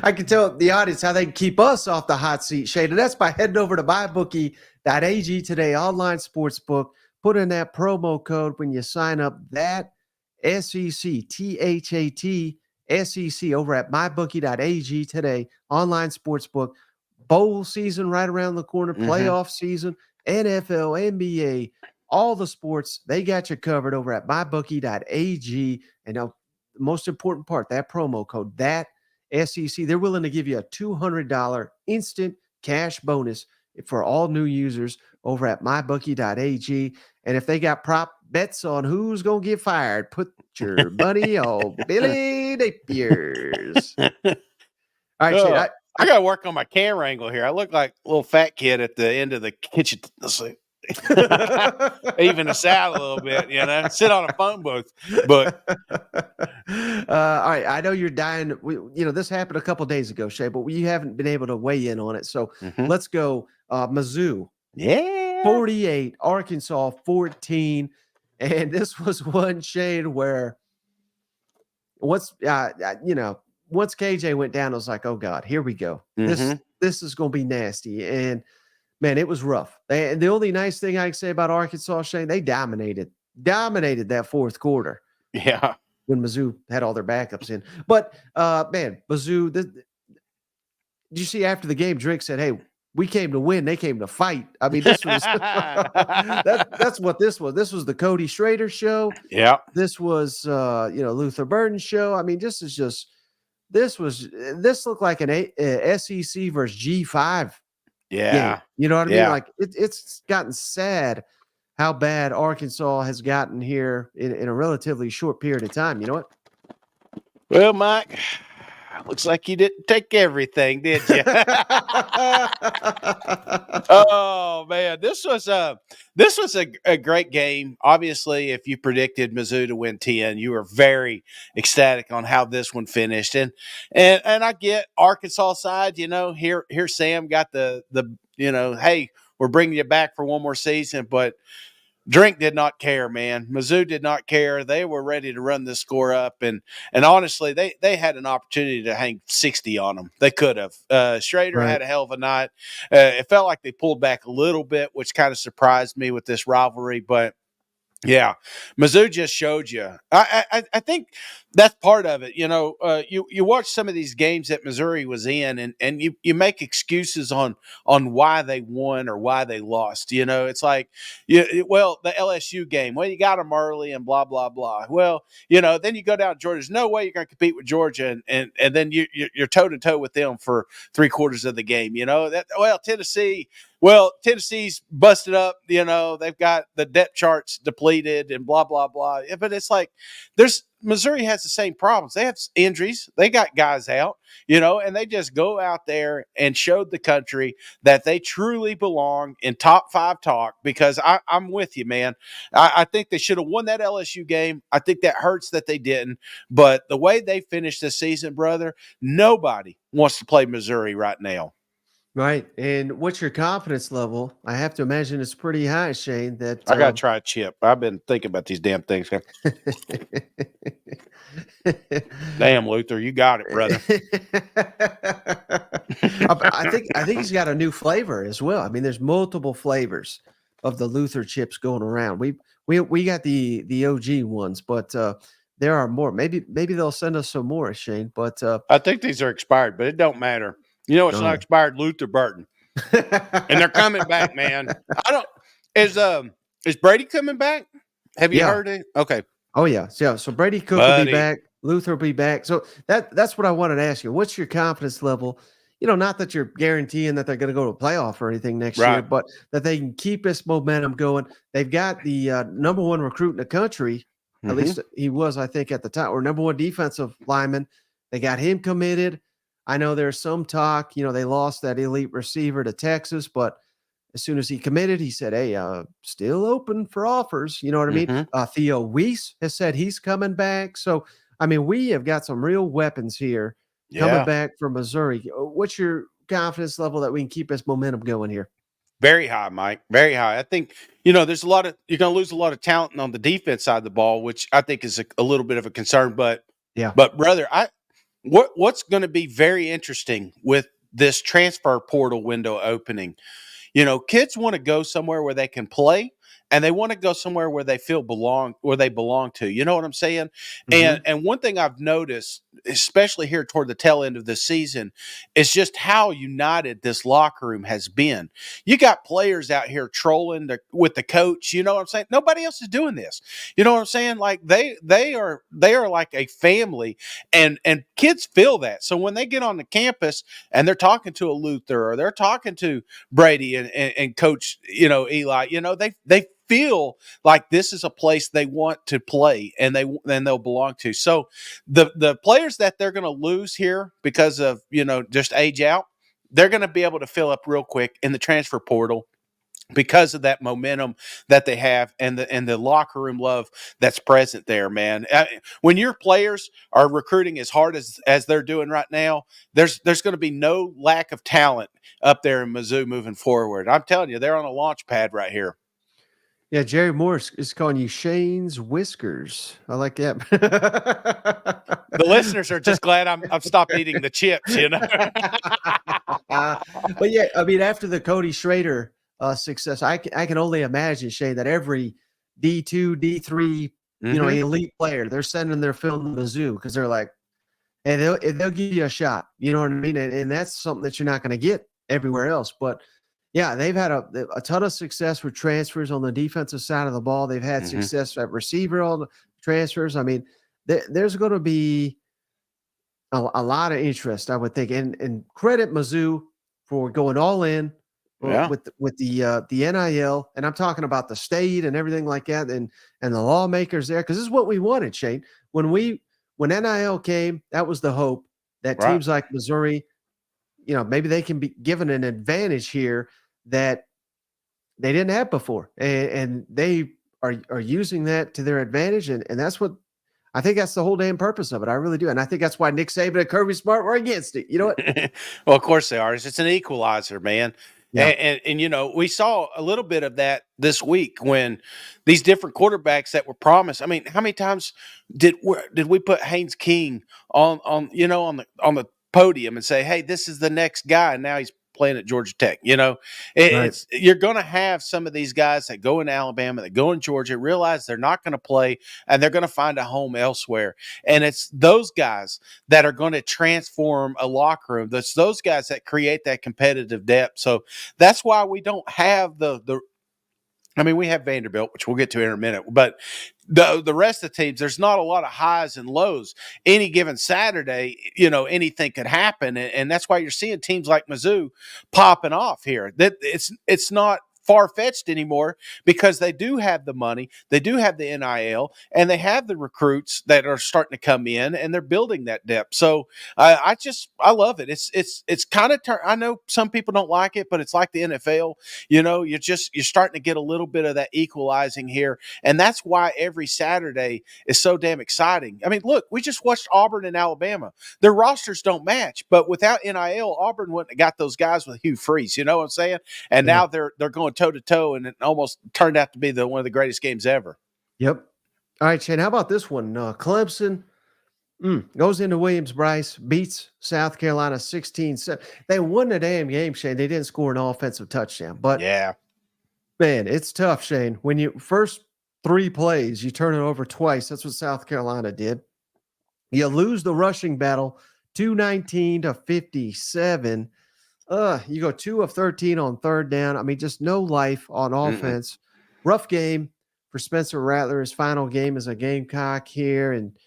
Speaker 1: I can tell the audience how they can keep us off the hot seat, Shade. And that's by heading over to mybookie.ag today, online sports book. Put in that promo code when you sign up, that SEC, THAT, SEC, over at mybookie.ag today, online sports book. Bowl season right around the corner, playoff season, NFL, NBA, all the sports, they got you covered over at mybookie.ag. And now, the most important part, that promo code, that SEC, they're willing to give you a $200 instant cash bonus for all new users over at mybookie.ag. And if they got prop bets on who's going to get fired, put your money on Billy Napier's. All right, Shane,
Speaker 2: I got to work on my camera angle here. I look like a little fat kid at the end of the kitchen. Even us out a little bit, sit on a phone booth. But
Speaker 1: all right, I know you're dying. This happened a couple days ago, Shay, but we haven't been able to weigh in on it. So let's go. Mizzou, 48, Arkansas 14, and this was one, Shade, where once KJ went down, I was like, oh God, here we go. This is going to be nasty. And man, it was rough. And the only nice thing I can say about Arkansas, Shane, they dominated that fourth quarter.
Speaker 2: Yeah.
Speaker 1: When Mizzou had all their backups in. But, man, Mizzou, did you see after the game, Drake said, hey, we came to win. They came to fight. I mean, this was that's what this was. This was the Cody Schrader show.
Speaker 2: Yeah.
Speaker 1: This was, Luther Burden's show. I mean, this looked like an SEC versus G5.
Speaker 2: Yeah.
Speaker 1: Game. You know what I mean? Like it's gotten sad how bad Arkansas has gotten here in a relatively short period of time. You know what?
Speaker 2: Well, Mike, looks like you didn't take everything, did you? Oh man, this was a great game. Obviously, if you predicted Mizzou to win 10, you were very ecstatic on how this one finished. And I get Arkansas side. Here Sam got the hey, we're bringing you back for one more season, but Drink did not care, man. Mizzou did not care. They were ready to run this score up, and honestly, they had an opportunity to hang 60 on them. They could have. Schrader had a hell of a night. It felt like they pulled back a little bit, which kind of surprised me with this rivalry, but yeah, Mizzou just showed you. I think that's part of it. You watch some of these games that Missouri was in, and you make excuses on why they won or why they lost. It's like, the LSU game. Well, you got them early and blah blah blah. Well, then you go down to Georgia. There's no way you're going to compete with Georgia, and then you're toe to toe with them for 3/4 of the game. Tennessee. Well, Tennessee's busted up. They've got the depth charts depleted and blah, blah, blah. But it's like Missouri has the same problems. They have injuries. They got guys out, and they just go out there and showed the country that they truly belong in top 5 talk, because I'm with you, man. I think they should have won that LSU game. I think that hurts that they didn't. But the way they finished this season, brother, nobody wants to play Missouri right now.
Speaker 1: Right. And what's your confidence level? I have to imagine it's pretty high, Shane. That
Speaker 2: I got to try a chip. I've been thinking about these damn things. Damn, Luther, you got it, brother.
Speaker 1: I think he's got a new flavor as well. I mean, there's multiple flavors of the Luther chips going around. We got the OG ones, but there are more. Maybe they'll send us some more, Shane. But
Speaker 2: I think these are expired, but it don't matter. It's not expired, Luther Burton. And they're coming back, man. Is Brady coming back? Have you heard it? Okay.
Speaker 1: Oh, yeah. So Brady Cook will be back. Luther will be back. So that's what I wanted to ask you. What's your confidence level? Not that you're guaranteeing that they're going to go to a playoff or anything next year, but that they can keep this momentum going. They've got the number 1 recruit in the country. At least he was, I think, at the time, or number 1 defensive lineman. They got him committed. I know there's some talk, they lost that elite receiver to Texas, but as soon as he committed, he said, hey, still open for offers. You know what I mean? Theo Weiss has said he's coming back. So, I mean, we have got some real weapons here coming back from Missouri. What's your confidence level that we can keep this momentum going here?
Speaker 2: Very high, Mike. Very high. I think, you're going to lose a lot of talent on the defense side of the ball, which I think is a little bit of a concern. But,
Speaker 1: Yeah.
Speaker 2: brother, what's going to be very interesting with this transfer portal window opening? Kids want to go somewhere where they can play, and they want to go somewhere where they where they belong to. You know what I'm saying?
Speaker 1: Mhm.
Speaker 2: And one thing I've noticed, especially here toward the tail end of the season, is just how united this locker room has been. You got players out here trolling with the coach. You know what I'm saying? Nobody else is doing this. You know what I'm saying? Like they are like a family, and kids feel that. So when they get on the campus and they're talking to a Luther or they're talking to Brady and Coach, Eli, they feel like this is a place they want to play and they'll belong to. So the players that they're going to lose here because of just age out, they're going to be able to fill up real quick in the transfer portal because of that momentum that they have and the locker room love that's present there, man. When your players are recruiting as hard as they're doing right now, there's going to be no lack of talent up there in Mizzou moving forward. I'm telling you, they're on a launch pad right here.
Speaker 1: Yeah, Jerry Morris is calling you Shane's Whiskers. I like that.
Speaker 2: The listeners are just glad I've stopped eating the chips,
Speaker 1: But yeah, I mean, after the Cody Schrader success, I can only imagine, Shane, that every D2, D3, elite player, they're sending their film to Mizzou because they're like, hey, they'll give you a shot. You know what I mean? And that's something that you're not going to get everywhere else. But yeah, they've had a ton of success with transfers on the defensive side of the ball. They've had success at receiver on the transfers. I mean, there's going to be a lot of interest, I would think, and credit Mizzou for going all in with the NIL, and I'm talking about the state and everything like that, and the lawmakers there, because this is what we wanted, Shane. When NIL came, that was the hope that teams like Missouri, maybe they can be given an advantage here that they didn't have before, and they are using that to their advantage, and that's what I think that's the whole damn purpose of it. I really do. And I think that's why Nick Saban and Kirby Smart were against it. You know what?
Speaker 2: Well, of course they are. It's an equalizer, man.
Speaker 1: Yeah.
Speaker 2: And we saw a little bit of that this week when these different quarterbacks that were promised. I mean, how many times did we put Haynes King on the podium and say, hey, this is the next guy, and now he's playing at Georgia Tech? It's you're going to have some of these guys that go in Alabama, that go in Georgia, realize they're not going to play, and they're going to find a home elsewhere. And it's those guys that are going to transform a locker room. That's those guys that create that competitive depth. So that's why we don't have we have Vanderbilt, which we'll get to in a minute, but the rest of the teams, there's not a lot of highs and lows. Any given Saturday, anything could happen, and that's why you're seeing teams like Mizzou popping off here. That it's not far-fetched anymore because they do have the money, they do have the NIL, and they have the recruits that are starting to come in, and they're building that depth. So I love it. It's kind of I know some people don't like it, but it's like the NFL. You're starting to get a little bit of that equalizing here, and that's why every Saturday is so damn exciting. I mean, look, we just watched Auburn and Alabama. Their rosters don't match, but without NIL, Auburn wouldn't have got those guys with Hugh Freeze. You know what I'm saying? And now they're going toe to toe, and it almost turned out to be one of the greatest games ever.
Speaker 1: Yep. All right, Shane, how about this one? Clemson goes into Williams-Brice, beats South Carolina 16-7. They won the damn game, Shane. They didn't score an offensive touchdown. But, man, it's tough, Shane. When you first 3 plays, you turn it over twice. That's what South Carolina did. You lose the rushing battle 219 to 57. You go 2 of 13 on third down. I mean, just no life on offense. Rough game for Spencer Rattler. His final game as a Gamecock here. And,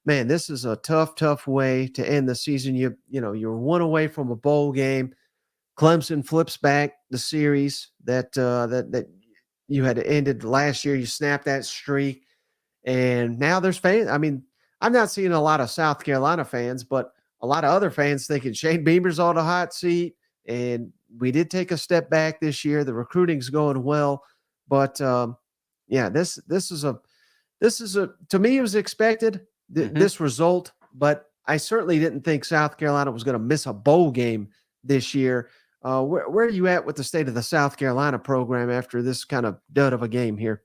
Speaker 1: man, this is a tough way to end the season. You're 1 away from a bowl game. Clemson flips back the series that you had ended last year. You snapped that streak. And now there's fans. I mean, I'm not seeing a lot of South Carolina fans, but a lot of other fans thinking Shane Beamer's on the hot seat. And we did take a step back this year. The recruiting's going well, but this is to me, it was expected this result, but I certainly didn't think South Carolina was going to miss a bowl game this year. Where are you at with the state of the South Carolina program after this kind of dud of a game here?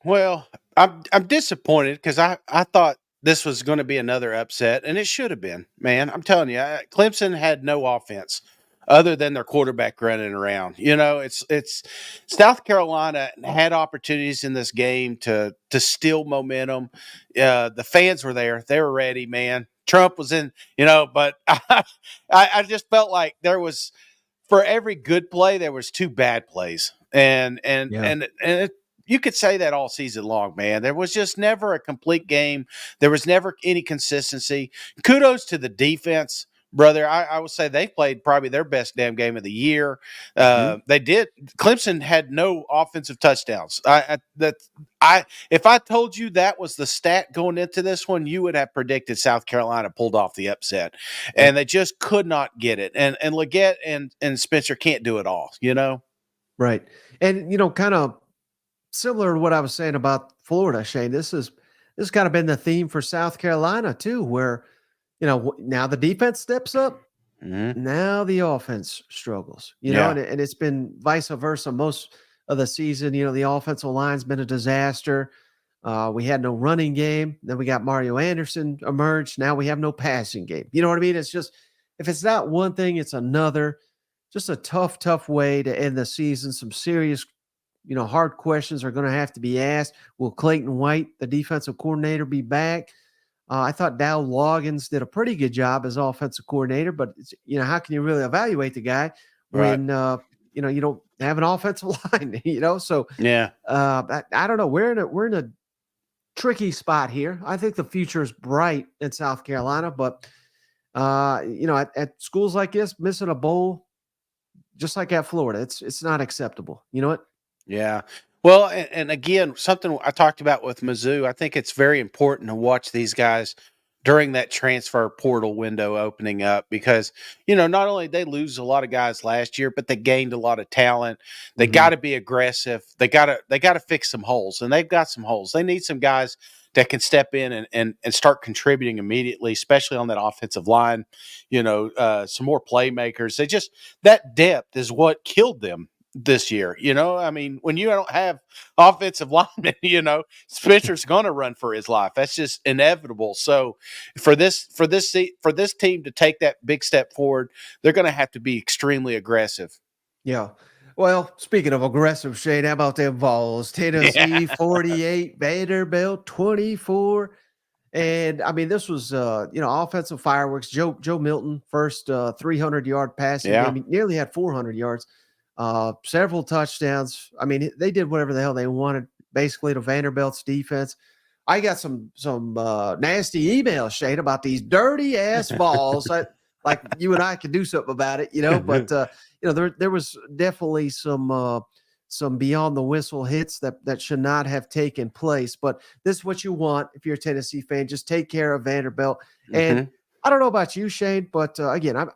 Speaker 2: Well, I'm disappointed because I thought this was going to be another upset, and it should have been. Man, I'm telling you, Clemson had no offense other than their quarterback running around. It's South Carolina had opportunities in this game to steal momentum. The fans were there; they were ready. Man, Trump was in. But I just felt like there was for every good play there was two bad plays,
Speaker 1: Yeah.
Speaker 2: you could say that all season long, man. There was just never a complete game. There was never any consistency. Kudos to the defense, brother. I would say they played probably their best damn game of the year.
Speaker 1: Mm-hmm.
Speaker 2: They did. Clemson had no offensive touchdowns. If I told you that was the stat going into this one, you would have predicted South Carolina pulled off the upset, and
Speaker 1: Yep.
Speaker 2: they just could not get it. And Leggett and Spencer can't do it all.
Speaker 1: Right. And kind of similar to what I was saying about Florida, Shane. This kind of been the theme for South Carolina too, where now the defense steps up,
Speaker 2: Mm-hmm.
Speaker 1: now the offense struggles.
Speaker 2: Yeah.
Speaker 1: And it's been vice versa most of the season. The offensive line's been a disaster. We had no running game. Then we got Mario Anderson emerged. Now we have no passing game. You know what I mean? It's just if it's not one thing, it's another. Just a tough way to end the season. Some serious hard questions are going to have to be asked. Will Clayton White, the defensive coordinator, be back? I thought Dow Loggins did a pretty good job as offensive coordinator, but how can you really evaluate the guy
Speaker 2: Right.
Speaker 1: when you don't have an offensive line? So
Speaker 2: Yeah.
Speaker 1: I don't know. We're in a tricky spot here. I think the future is bright in South Carolina, but at schools like this, missing a bowl, just like at Florida, it's not acceptable. You know what?
Speaker 2: Yeah. Well, and again, something I talked about with Mizzou, I think it's very important to watch these guys during that transfer portal window opening up because, not only they lose a lot of guys last year, but they gained a lot of talent. They
Speaker 1: Mm-hmm.
Speaker 2: got to be aggressive. They got to fix some holes, and they've got some holes. They need some guys that can step in and start contributing immediately, especially on that offensive line. Some more playmakers. That depth is what killed them this year. I mean, when you don't have offensive linemen, Spencer's going to run for his life. That's just inevitable. So for this team to take that big step forward, they're going to have to be extremely aggressive.
Speaker 1: Yeah. Well, speaking of aggressive, Shane, how about them Vols?
Speaker 2: Yeah.
Speaker 1: Tennessee 48, Vanderbilt 24. And I mean, this was offensive fireworks. Joe Milton, first 300-yard passing
Speaker 2: Yeah.
Speaker 1: game. He nearly had 400 yards, several touchdowns. I mean, they did whatever the hell they wanted, basically, to Vanderbilt's defense. I got some nasty emails, Shane, about these dirty ass Vols. Like you and I could do something about it, but there was definitely some beyond the whistle hits that should not have taken place. But this is what you want if you're a Tennessee fan. Just take care of Vanderbilt. And
Speaker 2: Mhm.
Speaker 1: I don't know about you, Shane, but again,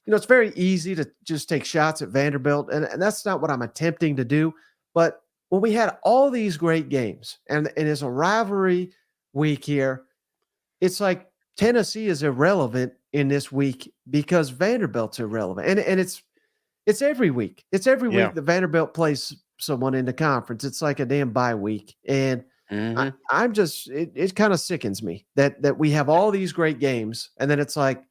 Speaker 1: it's very easy to just take shots at Vanderbilt, and that's not what I'm attempting to do. But when we had all these great games, and it's a rivalry week here, it's like Tennessee is irrelevant in this week because Vanderbilt's irrelevant. And it's every week. It's every
Speaker 2: Yeah.
Speaker 1: week that Vanderbilt plays someone in the conference. It's like a damn bye week. And
Speaker 2: Mhm.
Speaker 1: I'm just it kind of sickens me that we have all these great games and then it's like,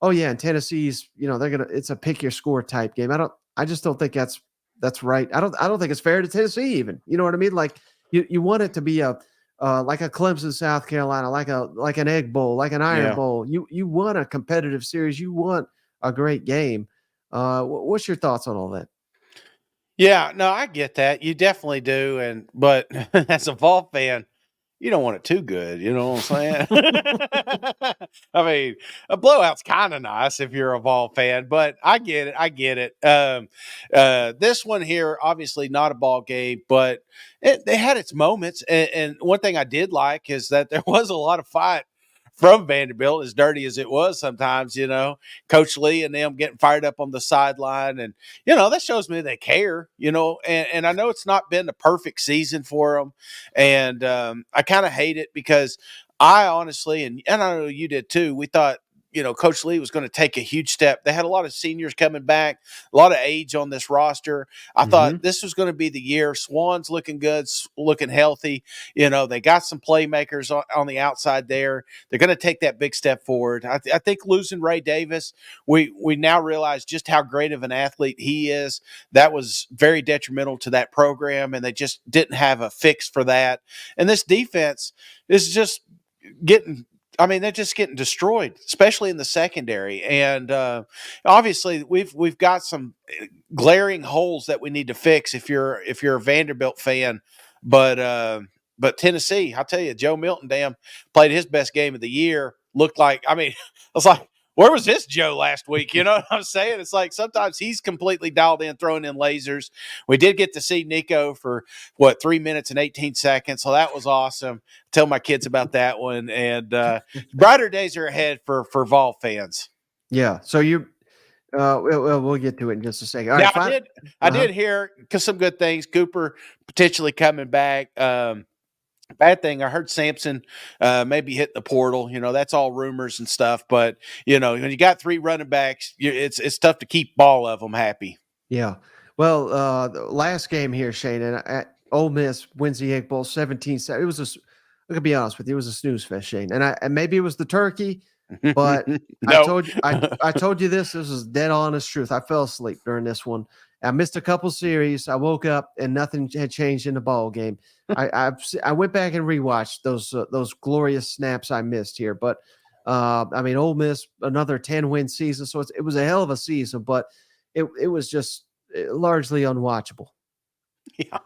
Speaker 1: oh yeah, and Tennessee's, it's a pick your score type game. I just don't think that's right. I don't think it's fair to Tennessee even. You know what I mean? Like you want it to be a like a Clemson, South Carolina, like an Egg Bowl, like an Iron
Speaker 2: Yeah.
Speaker 1: Bowl. You want a competitive series. You want a great game. What's your thoughts on all that?
Speaker 2: Yeah, no, I get that. You definitely do. But as a Vol fan, you don't want it too good. You know what I'm saying? I mean, a blowout's kind of nice if you're a Vol fan, but I get it. I get it. This one here, obviously not a ball game, but it had its moments. And one thing I did like is that there was a lot of fight from Vanderbilt, as dirty as it was sometimes, Coach Lee and them getting fired up on the sideline. And, that shows me they care, and I know it's not been the perfect season for them. And I kind of hate it because I honestly, and I know you did too, we thought Coach Lee was going to take a huge step. They had a lot of seniors coming back, a lot of age on this roster. I thought this was going to be the year. Swan's looking good, looking healthy. They got some playmakers on the outside there. They're going to take that big step forward. I think losing Ray Davis, we now realize just how great of an athlete he is. That was very detrimental to that program, and they just didn't have a fix for that. And this defense is just they're just getting destroyed, especially in the secondary. And obviously, we've got some glaring holes that we need to fix if you're a Vanderbilt fan. But Tennessee, I'll tell you, Joe Milton, played his best game of the year. Looked like, I was like, where was this Joe last week? You know what I'm saying? It's like sometimes he's completely dialed in, throwing in lasers. We did get to see Nico for 3 minutes and 18 seconds. So that was awesome. Tell my kids about that one. And brighter days are ahead for Vol fans.
Speaker 1: Yeah. So we'll get to it in just a second. All
Speaker 2: now,
Speaker 1: right,
Speaker 2: I did hear some good things. Cooper potentially coming back. Bad thing, I heard Sampson maybe hit the portal. That's all rumors and stuff. But when you got 3 running backs, it's tough to keep all of them happy.
Speaker 1: Yeah. Well, the last game here, Shane, and Ole Miss wins the Egg Bowl 17-7. It was I could be honest with you, it was a snooze fest, Shane, and maybe it was the turkey, but
Speaker 2: No.
Speaker 1: I told you this is dead honest truth. I fell asleep during this one. I missed a couple series. I woke up and nothing had changed in the ball game. I went back and rewatched those glorious snaps I missed here. But Ole Miss, another 10-win season, so it was a hell of a season, but it was just largely unwatchable.
Speaker 2: Yeah.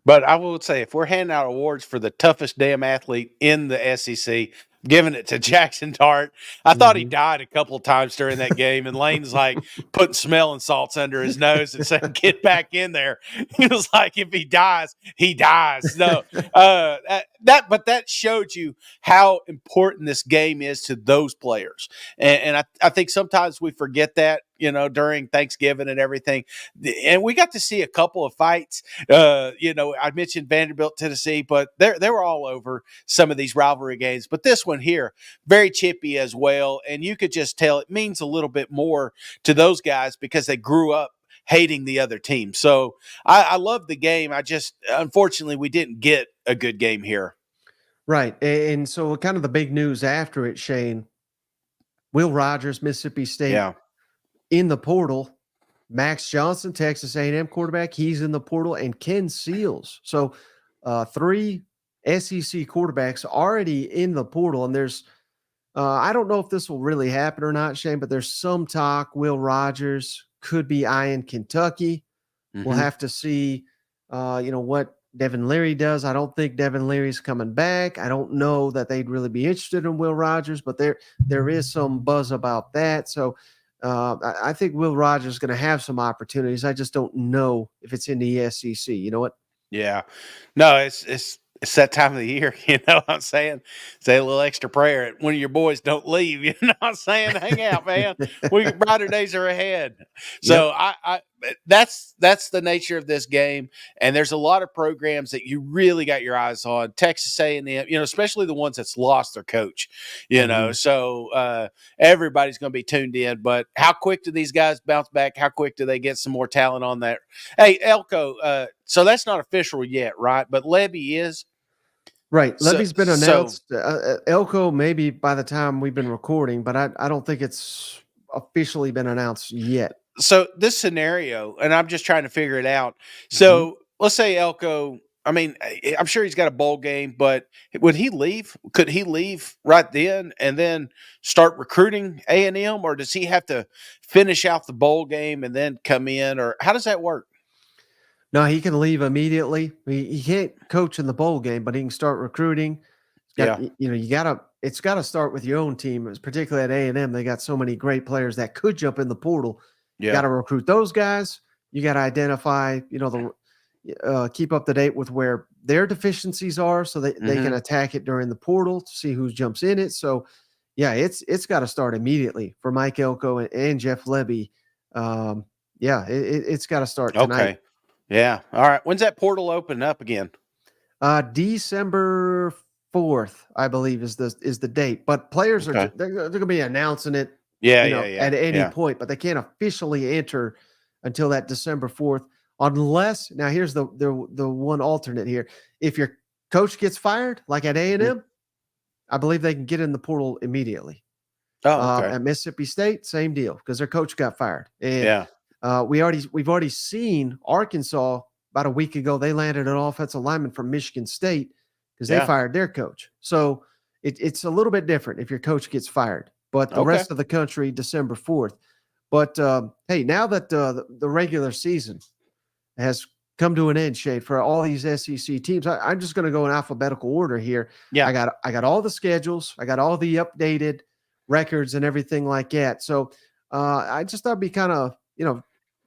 Speaker 2: But I will say, if we're handing out awards for the toughest damn athlete in the SEC, giving it to Jackson Dart. I thought he died a couple of times during that game, and Lane's like putting smelling salts under his nose and saying, "Get back in there." He was like, "If he dies, he dies." No, but that showed you how important this game is to those players, and I think sometimes we forget that. During Thanksgiving and everything. And we got to see a couple of fights. I mentioned Vanderbilt, Tennessee, but they were all over some of these rivalry games. But this one here, very chippy as well. And you could just tell it means a little bit more to those guys because they grew up hating the other team. So I love the game. Unfortunately, we didn't get a good game here.
Speaker 1: Right. And so kind of the big news after it, Shane, Will Rogers, Mississippi State, in the portal. Max Johnson, Texas A&M quarterback, he's in the portal, and Ken Seals. So 3 SEC quarterbacks already in the portal, and there's I don't know if this will really happen or not, Shane, but there's some talk Will Rogers could be eyeing Kentucky. We'll have to see what Devin Leary does. I don't think Devin Leary's coming back. I don't know that they'd really be interested in Will Rogers, but there is some buzz about that. So I think Will Rogers is going to have some opportunities. I just don't know if it's in the SEC. You know what?
Speaker 2: Yeah. No, it's that time of the year. You know what I'm saying? Say a little extra prayer. One of your boys don't leave. You know what I'm saying? Hang out, man. Brighter days are ahead. So yep. That's the nature of this game. And there's a lot of programs that you really got your eyes on. Texas A&M, especially the ones that's lost their coach, So everybody's going to be tuned in. But how quick do these guys bounce back? How quick do they get some more talent on that? Hey, Elko, so that's not official yet, right? But Lebby is.
Speaker 1: Right. Lebby's been announced. Elko maybe by the time we've been recording, but I don't think it's officially been announced yet.
Speaker 2: So this scenario, and I'm just trying to figure it out. So let's say Elko, I'm sure he's got a bowl game, but would he leave? Could he leave right then and then start recruiting A&M, or does he have to finish out the bowl game and then come in, or how does that work?
Speaker 1: No, he can leave immediately. He can't coach in the bowl game, but he can start recruiting. It's got to start with your own team, particularly at A&M. They got so many great players that could jump in the portal. You got to recruit those guys. You got to identify, keep up to date with where their deficiencies are so that they can attack it during the portal to see who jumps in it. So, yeah, it's got to start immediately for Mike Elko and Jeff Lebby. It's got to start tonight.
Speaker 2: Okay. Yeah. All right. When's that portal open up again?
Speaker 1: December 4th, I believe, is the date. But players are
Speaker 2: Okay.
Speaker 1: they're going to be announcing it,
Speaker 2: Yeah,
Speaker 1: you
Speaker 2: yeah,
Speaker 1: know,
Speaker 2: yeah,
Speaker 1: at any
Speaker 2: yeah.
Speaker 1: point, but they can't officially enter until that December 4th, unless now here's the one alternate here. If your coach gets fired, like at
Speaker 2: Mhm.
Speaker 1: A&M, I believe they can get in the portal immediately.
Speaker 2: Oh, okay.
Speaker 1: At Mississippi State, same deal because their coach got fired, and
Speaker 2: Yeah.
Speaker 1: we've already seen Arkansas about a week ago. They landed an offensive lineman from Michigan State because they
Speaker 2: Yeah.
Speaker 1: fired their coach. So it's a little bit different if your coach gets fired. But the
Speaker 2: Okay.
Speaker 1: rest of the country, December 4th. But hey, now that the regular season has come to an end, Shade, for all these SEC teams, I'm just going to go in alphabetical order here.
Speaker 2: Yeah.
Speaker 1: I got all the schedules, I got all the updated records and everything like that. So I just thought it'd be kind of,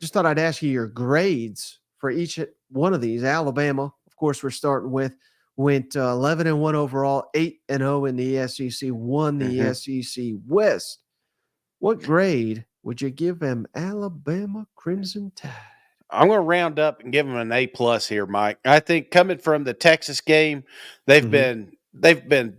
Speaker 1: just thought I'd ask you your grades for each one of these. Alabama, of course, we're starting with, went 11-1 overall, 8-0 in the SEC, won the SEC West. What grade would you give them, Alabama Crimson Tide?
Speaker 2: I'm going to round up and give them an A+ here, Mike. I think coming from the Texas game, they've been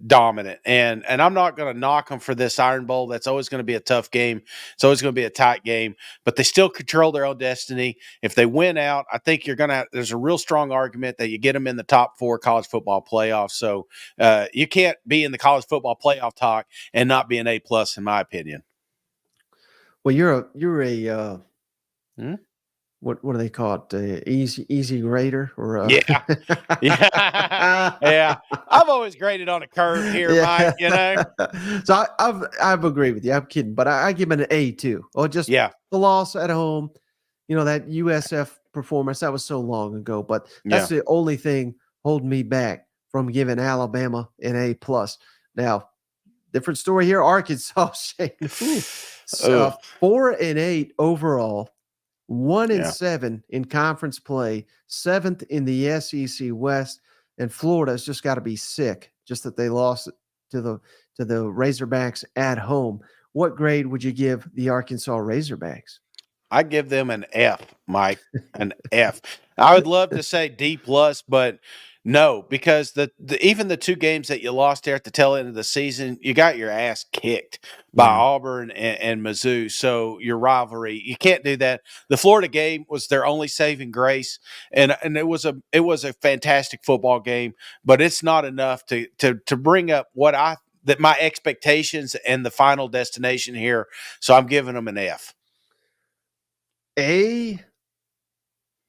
Speaker 2: dominant, and I'm not going to knock them for this Iron Bowl. That's always going to be a tough game. It's always going to be a tight game, but they still control their own destiny. If they win out, I think there's a real strong argument that you get them in the top 4 college football playoffs. So you can't be in the college football playoff talk and not be an A+, in my opinion.
Speaker 1: Well, you're a what do they call it? Easy grader or
Speaker 2: yeah. Yeah. I've always graded on a curve here, Mike. You know.
Speaker 1: So I've agreed with you. I'm kidding, but I give it an A too. Or just the loss at home. That USF performance, that was so long ago, but that's the only thing holding me back from giving Alabama an A+. Now, different story here. Arkansas, 4-8 overall, 1-7 in conference play, 7th in the SEC West, and Florida's just got to be sick just that they lost to the Razorbacks at home. What grade would you give the Arkansas Razorbacks?
Speaker 2: I give them an F, Mike, an F. I would love to say D+, but no, because even the 2 games that you lost there at the tail end of the season, you got your ass kicked by Auburn and Mizzou. So your rivalry, you can't do that. The Florida game was their only saving grace, and it was a fantastic football game, but it's not enough to bring up that my expectations and the final destination here. So I'm giving them an F.
Speaker 1: F,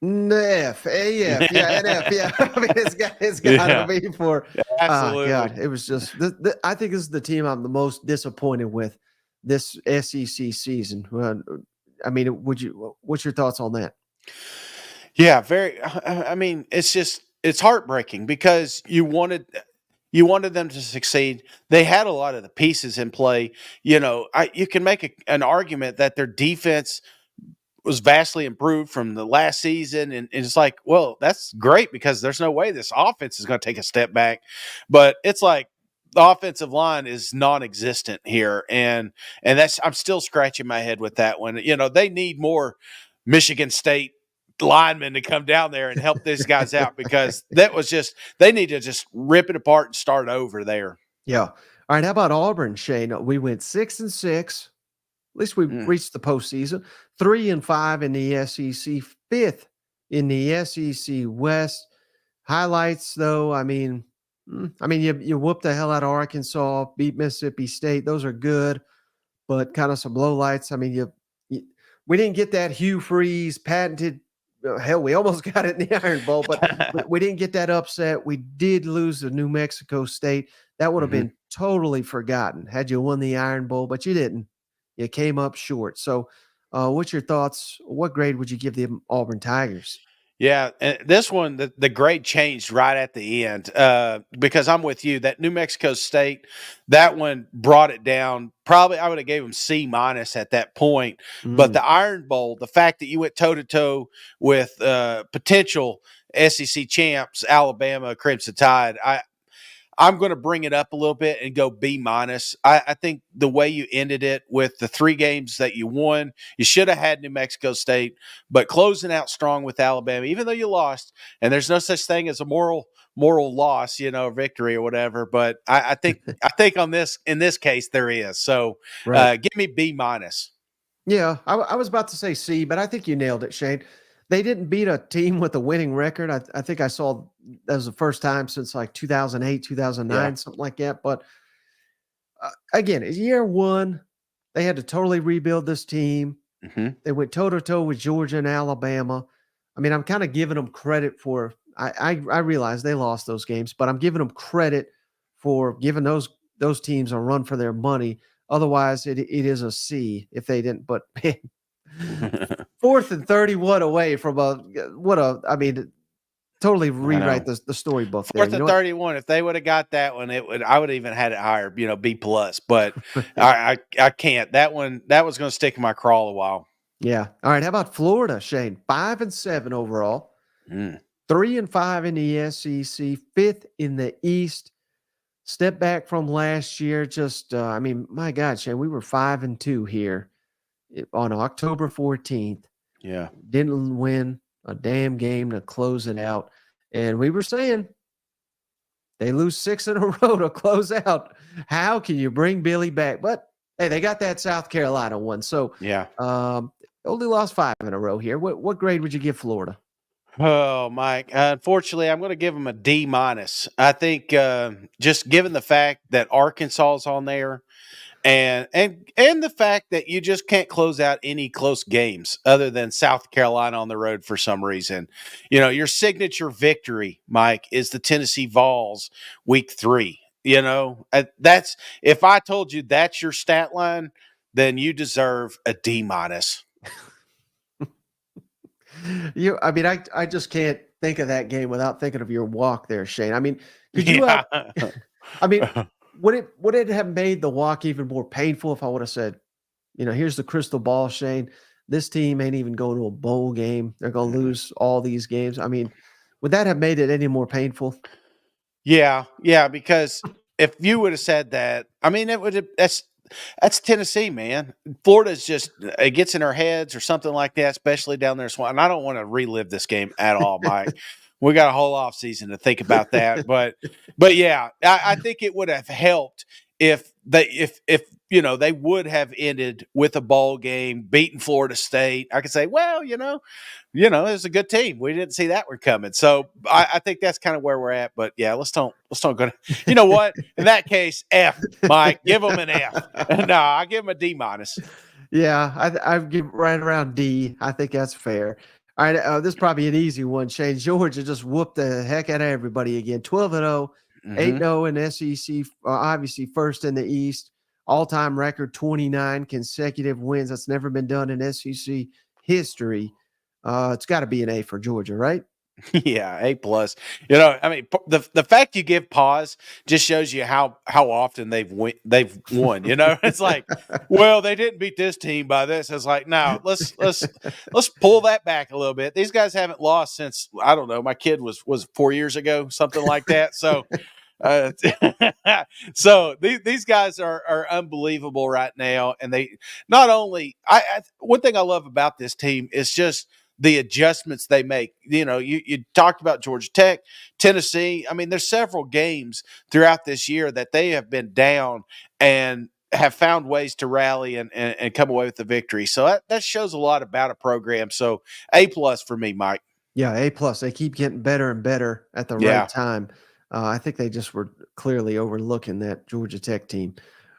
Speaker 1: an F, yeah, an F, yeah. I mean, it's got to be for.
Speaker 2: Absolutely.
Speaker 1: God, it was just. I think this is the team I'm the most disappointed with this SEC season. I mean, what's your thoughts on that?
Speaker 2: Yeah, very. I mean, it's heartbreaking because you wanted them to succeed. They had a lot of the pieces in play. You can make an argument that their defense was vastly improved from the last season. And it's like, well, that's great because there's no way this offense is going to take a step back. But it's like the offensive line is non-existent here. And I'm still scratching my head with that one. They need more Michigan State linemen to come down there and help these guys out because they need to just rip it apart and start over there.
Speaker 1: Yeah. All right. How about Auburn, Shane? We went 6-6. At least we reached the postseason. 3-5 in the SEC, 5th in the SEC West. Highlights, though, I mean, you whooped the hell out of Arkansas, beat Mississippi State. Those are good, but kind of some lowlights. I mean, we didn't get that Hugh Freeze patented. Hell, we almost got it in the Iron Bowl, but we didn't get that upset. We did lose to New Mexico State. That would have been totally forgotten had you won the Iron Bowl, but you didn't. You came up short. So what's your thoughts? What grade would you give the Auburn Tigers?
Speaker 2: Yeah, and this one, the grade changed right at the end because I'm with you. That New Mexico State, that one brought it down. Probably I would have gave them C- at that point. But the Iron Bowl, the fact that you went toe-to-toe with potential SEC champs, Alabama, Crimson Tide, I'm going to bring it up a little bit and go B minus. I think the way you ended it with the 3 games that you won, you should have had New Mexico State, but closing out strong with Alabama, even though you lost, and there's no such thing as a moral loss, victory or whatever. But I think in this case there is. So
Speaker 1: Right.
Speaker 2: give me B minus.
Speaker 1: Yeah, I was about to say C, but I think you nailed it, Shane. They didn't beat a team with a winning record. I think I saw that was the first time since like 2008, 2009,
Speaker 2: Yeah.
Speaker 1: something like that. But again, it's year one. They had to totally rebuild this team.
Speaker 2: Mm-hmm.
Speaker 1: They went toe to toe with Georgia and Alabama. I mean, I'm kind of giving them credit for. I realize they lost those games, but I'm giving them credit for giving those teams a run for their money. Otherwise, it is a C if they didn't. But man, 4th and 31 away from totally rewrite the storybook there.
Speaker 2: 4th and 31. If they would have got that one, I would have even had it higher, B plus. But I can't. That one was going to stick in my craw a while.
Speaker 1: Yeah. All right. How about Florida, Shane? 5-7 overall, 3-5 in the SEC, 5th in the East. Step back from last year. Just, my God, Shane, we were 5-2 here on October 14th.
Speaker 2: Yeah.
Speaker 1: Didn't win a damn game to close it out. And we were saying they lose 6 in a row to close out. How can you bring Billy back? But hey, they got that South Carolina one. So
Speaker 2: yeah,
Speaker 1: only lost 5 in a row here. What grade would you give Florida?
Speaker 2: Oh, Mike. Unfortunately, I'm going to give them a D minus. I think just given the fact that Arkansas is on there, and the fact that you just can't close out any close games other than South Carolina on the road for some reason. Your signature victory, Mike, is the Tennessee Vols week 3. That's if I told you that's your stat line, then you deserve a D minus.
Speaker 1: I just can't think of that game without thinking of your walk there, Shane. I mean, could you would it have made the walk even more painful if I would have said, here's the crystal ball, Shane. This team ain't even going to a bowl game. They're going to lose all these games. I mean, would that have made it any more painful?
Speaker 2: Yeah, because if you would have said that, it would have that's Tennessee, man. Florida's just it gets in our heads or something like that, especially down there. And I don't want to relive this game at all, Mike. We got a whole off season to think about that, but yeah, I think it would have helped if they would have ended with a bowl game, beating Florida State. I could say, well, it was a good team. We didn't see that one coming. So I think that's kind of where we're at. But yeah, let's don't go. You know what? In that case, F, Mike, give them an F. No, I give them a D minus.
Speaker 1: Yeah, I give right around D. I think that's fair. All right, this is probably an easy one. Shane, Georgia just whooped the heck out of everybody again. 12-0, 8-0 in SEC. Obviously, first in the East. All-time record, 29 consecutive wins. That's never been done in SEC history. It's got to be an A for Georgia, right?
Speaker 2: Yeah, A plus. The fact you give pause just shows you how often they've won. It's like, well, they didn't beat this team by this. It's like, no, let's pull that back a little bit. These guys haven't lost since, I don't know, my kid was 4 years ago, something like that. So so these guys are unbelievable right now, and they not only one thing I love about this team is just the adjustments they make. You talked about Georgia Tech, Tennessee. There's several games throughout this year that they have been down and have found ways to rally and come away with the victory. So that shows a lot about a program. So A plus for me, Mike.
Speaker 1: Yeah, A plus. They keep getting better and better at the right time. I think they just were clearly overlooking that Georgia Tech team.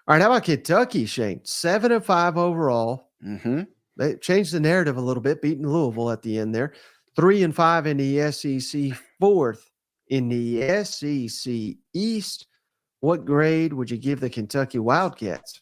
Speaker 1: All right, how about Kentucky, Shane? 7-5 overall.
Speaker 2: Mm-hmm.
Speaker 1: They changed the narrative a little bit, beating Louisville at the end there. 3-5 in the SEC, 4th in the SEC East. What grade would you give the Kentucky Wildcats?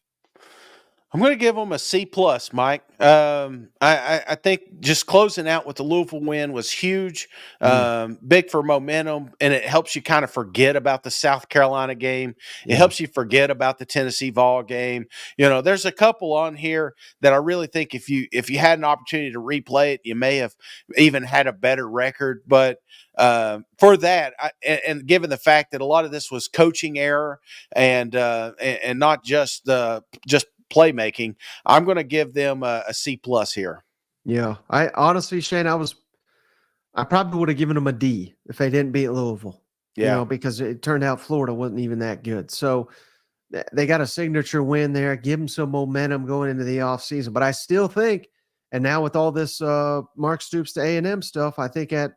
Speaker 2: I'm going to give them a C plus, Mike. I think just closing out with the Louisville win was huge,
Speaker 1: Mm,
Speaker 2: big for momentum, and it helps you kind of forget about the South Carolina game. It
Speaker 1: yeah.
Speaker 2: helps you forget about the Tennessee Vol game. There's a couple on here that I really think if you had an opportunity to replay it, you may have even had a better record. But for that, and given the fact that a lot of this was coaching error and not just playmaking, I'm going to give them a C plus here.
Speaker 1: Yeah. I honestly, Shane, I probably would have given them a D if they didn't beat Louisville,
Speaker 2: Yeah.
Speaker 1: because it turned out Florida wasn't even that good. So they got a signature win there, give them some momentum going into the offseason. But I still think, and now with all this Mark Stoops to A&M stuff, I think it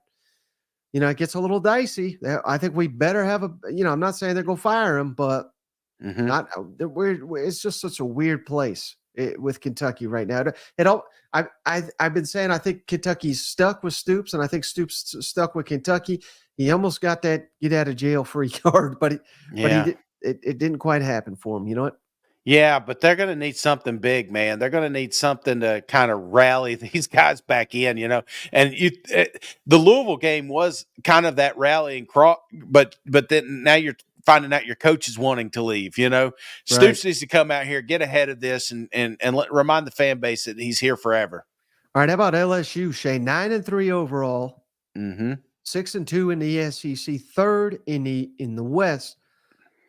Speaker 1: gets a little dicey. I think we better have I'm not saying they're going to fire him, but
Speaker 2: Mm-hmm.
Speaker 1: not it's just such a weird place with Kentucky right now. It all I've been saying I think Kentucky's stuck with Stoops, and I think Stoops stuck with Kentucky. He almost got that get out of jail free card, but he
Speaker 2: Yeah.
Speaker 1: did. It didn't quite happen for him. You know what?
Speaker 2: Yeah, but they're going to need something big, man. They're going to need something to kind of rally these guys back in. And the Louisville game was kind of that rallying cry, but then now you're finding out your coach is wanting to leave.
Speaker 1: Right.
Speaker 2: Stoops needs to come out here, get ahead of this, and remind the fan base that he's here forever.
Speaker 1: All right. How about LSU, Shane? 9-3 overall,
Speaker 2: Mm-hmm.
Speaker 1: 6-2 in the SEC, third in the West.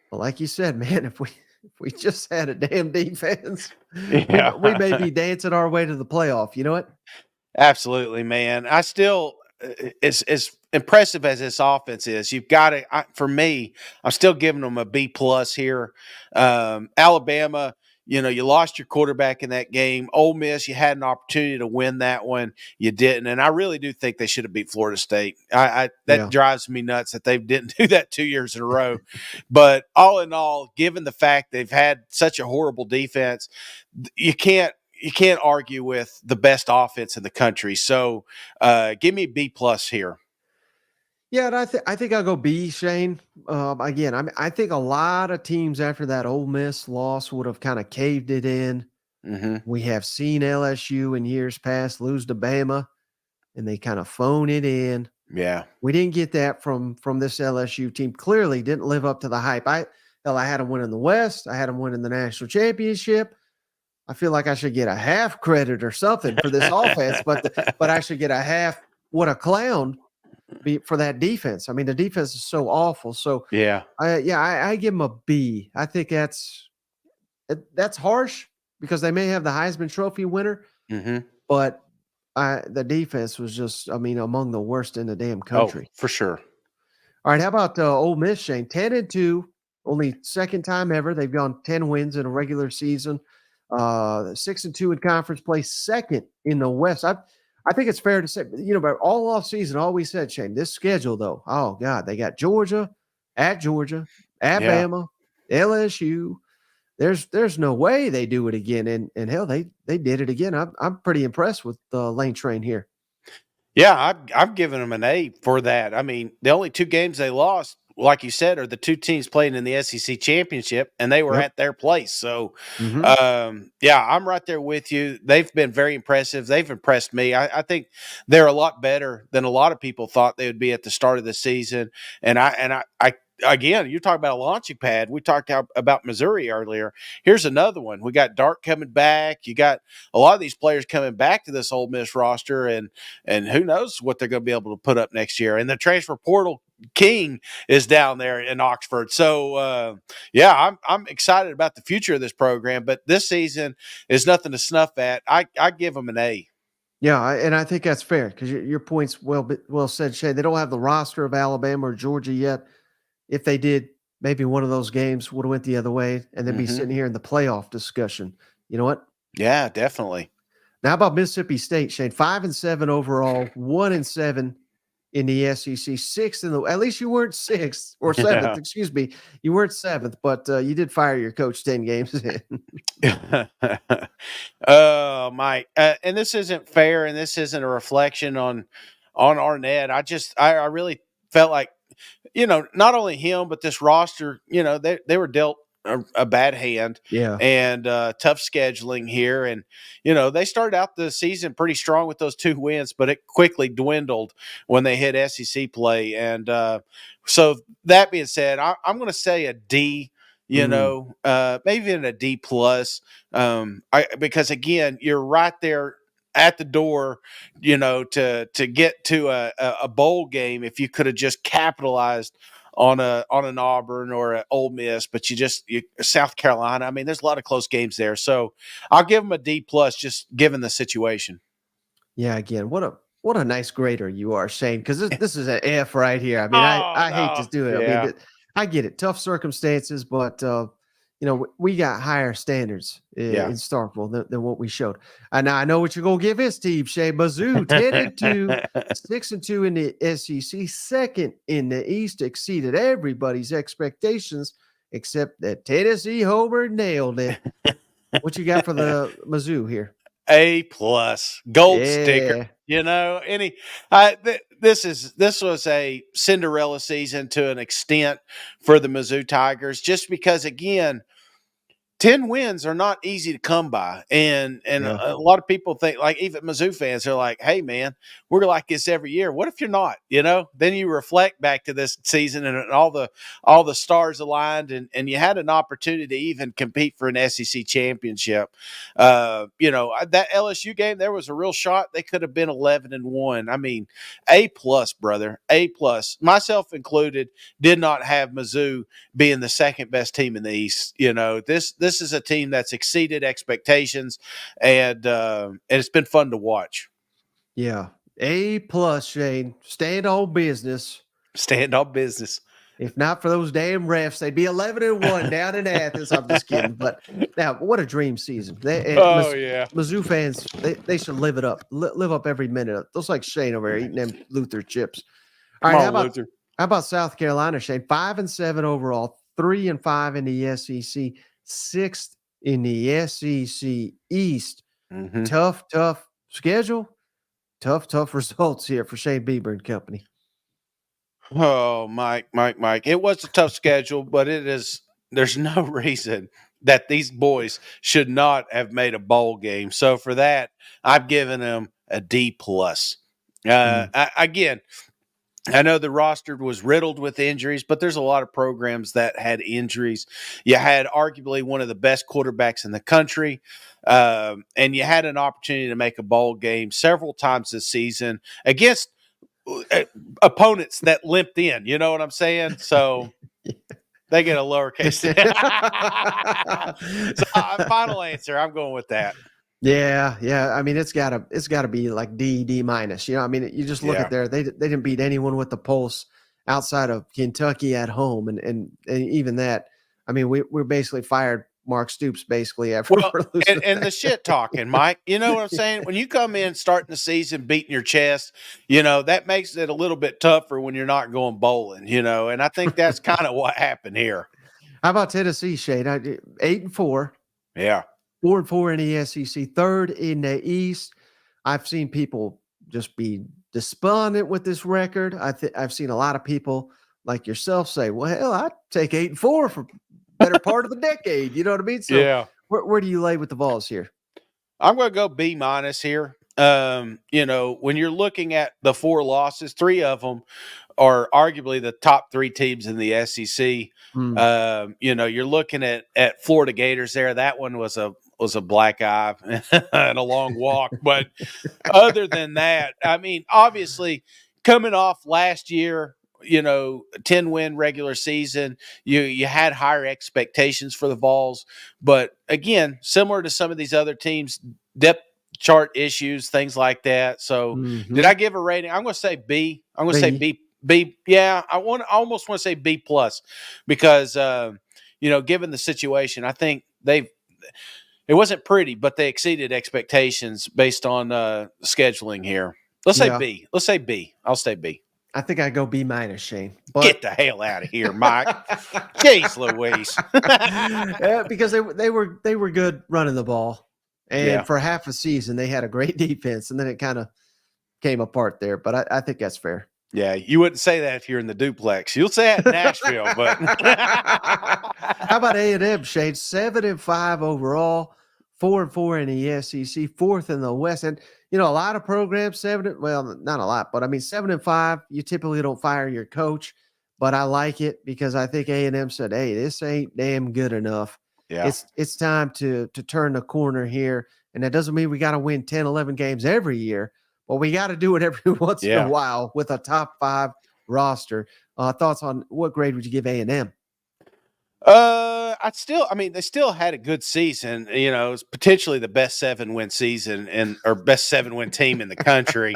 Speaker 1: But like you said, man, if we just had a damn defense,
Speaker 2: Yeah.
Speaker 1: we may be dancing our way to the playoff. You know what?
Speaker 2: Absolutely, man. I still, as impressive as this offense is, you've got to. For me, I'm still giving them a B plus here. Alabama, you lost your quarterback in that game. Ole Miss, you had an opportunity to win that one, you didn't, and I really do think they should have beat Florida State. That
Speaker 1: Yeah.
Speaker 2: drives me nuts that they didn't do that 2 years in a row. But all in all, given the fact they've had such a horrible defense, you can't argue with the best offense in the country. So give me B plus here.
Speaker 1: Yeah, and I think I'll go B, Shane. Again, I think a lot of teams after that Ole Miss loss would have kind of caved it in.
Speaker 2: Mm-hmm.
Speaker 1: We have seen LSU in years past lose to Bama, and they kind of phone it in.
Speaker 2: Yeah.
Speaker 1: We didn't get that from this LSU team. Clearly, didn't live up to the hype. I had them win in the West. I had them win in the national championship. I feel like I should get a half credit or something for this offense, but I should get a half. What a clown for that defense. I mean, the defense is so awful. So
Speaker 2: Yeah.
Speaker 1: I give them a B. I think that's harsh because they may have the Heisman Trophy winner,
Speaker 2: Mm-hmm.
Speaker 1: but the defense was just, among the worst in the damn
Speaker 2: Oh,
Speaker 1: country.
Speaker 2: for sure.
Speaker 1: All right, how about Ole Miss, Shane? 10-2, only second time ever they've gone 10 wins in a regular season. 6-2 in conference play, second in the West. I think it's fair to say, but all off season, all we said, Shane, this schedule though, oh God, they got Georgia, at
Speaker 2: Yeah.
Speaker 1: Bama, LSU. There's no way they do it again, and hell, they did it again. I'm pretty impressed with Lane Train here.
Speaker 2: Yeah, I've given them an A for that. I mean, the only two games they lost, like you said, are the two teams playing in the SEC championship, and they were
Speaker 1: Yep.
Speaker 2: at their place. So,
Speaker 1: Mm-hmm.
Speaker 2: yeah, I'm right there with you. They've been very impressive. They've impressed me. I think they're a lot better than a lot of people thought they would be at the start of the season. And I again, you're talking about a launching pad. We talked about Missouri earlier. Here's another one. We got Dart coming back. You got a lot of these players coming back to this Ole Miss roster, and who knows what they're going to be able to put up next year. And the transfer portal king is down there in Oxford. So yeah, I'm excited about the future of this program. But this season is nothing to snuff at. I give them an A.
Speaker 1: Yeah, and I think that's fair because your point's well said, Shay. They don't have the roster of Alabama or Georgia yet. If they did, maybe one of those games would have went the other way, and then be
Speaker 2: Mm-hmm.
Speaker 1: sitting here in the playoff discussion. You know what?
Speaker 2: Yeah, definitely.
Speaker 1: Now, about Mississippi State, Shane? 5-7 overall, 1-7 in the SEC, sixth in the. At least you weren't sixth or seventh.
Speaker 2: Yeah.
Speaker 1: Excuse me, you weren't seventh, but you did fire your coach 10 games in.
Speaker 2: Oh, Mike, and this isn't fair, and this isn't a reflection on Arnett. I really felt like not only him but this roster. They were dealt a bad hand,
Speaker 1: Yeah.
Speaker 2: and tough scheduling here. And they started out the season pretty strong with those 2 wins, but it quickly dwindled when they hit SEC play. And so that being said, I'm going to say a D. Maybe even a D plus, because again, you're right there at the door, to get to a bowl game. If you could have just capitalized on an Auburn or an Ole Miss, but South Carolina. I mean, there's a lot of close games there, so I'll give them a D plus, just given the situation.
Speaker 1: Yeah, again, what a nice grader you are, Shane, because this is an F right here. I mean,
Speaker 2: Oh
Speaker 1: I hate to
Speaker 2: no,
Speaker 1: do it. I
Speaker 2: yeah,
Speaker 1: mean, I get it, tough circumstances, but we got higher standards
Speaker 2: yeah.
Speaker 1: in Starkville than what we showed. And now I know what you're gonna give his team, Shane. Mizzou 10-2, 6-2 in the SEC, second in the East, exceeded everybody's expectations except that Tennessee Homer nailed it. What you got for the Mizzou here?
Speaker 2: A plus, gold sticker.
Speaker 1: Yeah.
Speaker 2: This was a Cinderella season to an extent for the Mizzou Tigers, just because again, 10 wins are not easy to come by. And
Speaker 1: Yeah.
Speaker 2: a lot of people think, like, even Mizzou fans are like, hey, man, we're like this every year. What if you're not? Then you reflect back to this season and all the stars aligned, and you had an opportunity to even compete for an SEC championship. That LSU game, there was a real shot. They could have been 11-1. I mean, A plus, brother, A plus. Myself included, did not have Mizzou being the second best team in the East. This is a team that's exceeded expectations, and it's been fun to watch.
Speaker 1: Yeah. A plus, Shane. Stand on business.
Speaker 2: Stand on business.
Speaker 1: If not for those damn refs, they'd be 11-1 down in Athens. I'm just kidding. But now, what a dream season.
Speaker 2: Yeah.
Speaker 1: Mizzou fans, they should live it up. Live up every minute. Looks like Shane over here eating them Luther chips. All right,
Speaker 2: Luther.
Speaker 1: How about South Carolina, Shane? 5-7 overall, 3-5 in the SEC, 6th in the SEC East.
Speaker 2: Mm-hmm.
Speaker 1: Tough schedule. Tough results here for Shane Bieber and company.
Speaker 2: Oh, Mike. It was a tough schedule, but there's no reason that these boys should not have made a bowl game. So for that, I've given them a D plus. Again, I know the roster was riddled with injuries, but there's a lot of programs that had injuries. You had arguably one of the best quarterbacks in the country, and you had an opportunity to make a bowl game several times this season against opponents that limped in. You know what I'm saying? So they get a lowercase. So final answer, I'm going with that.
Speaker 1: Yeah. I mean, it's gotta be like D minus. I mean, you just look at there. They didn't beat anyone with the pulse outside of Kentucky at home, and even that. I mean, we're basically fired Mark Stoops basically after losing.
Speaker 2: And the shit talking, Mike. You know what I'm saying? When you come in starting the season beating your chest, that makes it a little bit tougher when you're not going bowling. And I think that's kind of what happened here.
Speaker 1: How about Tennessee, Shade? 8-4.
Speaker 2: Yeah.
Speaker 1: 4-4 in the SEC, 3rd in the East. I've seen people just be despondent with this record. I've seen a lot of people like yourself say, well, hell, I'd take 8-4 for better part of the decade. You know what I mean? So
Speaker 2: yeah.
Speaker 1: Where do you lay with the Vols here?
Speaker 2: I'm going to go B minus here. When you're looking at the 4 losses, 3 of them are arguably the top 3 teams in the SEC. You're looking at Florida Gators there. That one was a black eye and a long walk. But other than that, I mean, obviously coming off last year, 10-win regular season, you had higher expectations for the Vols. But again, similar to some of these other teams, depth chart issues, things like that. So did I give a rating? I'm going to say B. I'm going to say B. Yeah, I almost want to say B plus because, given the situation, I think it wasn't pretty, but they exceeded expectations based on scheduling here. Let's say B. Let's say B. I'll say B.
Speaker 1: I think I go B minus, Shane. But
Speaker 2: get the hell out of here, Mike. Jeez Louise.
Speaker 1: Because they were good running the ball. And for half a season, they had a great defense, and then it kind of came apart there. But I think that's fair.
Speaker 2: Yeah, you wouldn't say that if you're in the duplex. You'll say it in Nashville, but
Speaker 1: How about A&M, Shade? 7-5 overall, 4-4 in the SEC, fourth in the West. And a lot of programs well, not a lot, but I mean 7-5. You typically don't fire your coach, but I like it because I think A&M said, "Hey, this ain't damn good enough.
Speaker 2: yeah,
Speaker 1: It's time to turn the corner here." And that doesn't mean we got to win 10, 11 games every year, but we got to do it every once in a
Speaker 2: yeah.
Speaker 1: while with a top 5 roster. Thoughts on what grade would you give A&M?
Speaker 2: I mean, they still had a good season. It was potentially the best 7-win season or best 7-win team in the country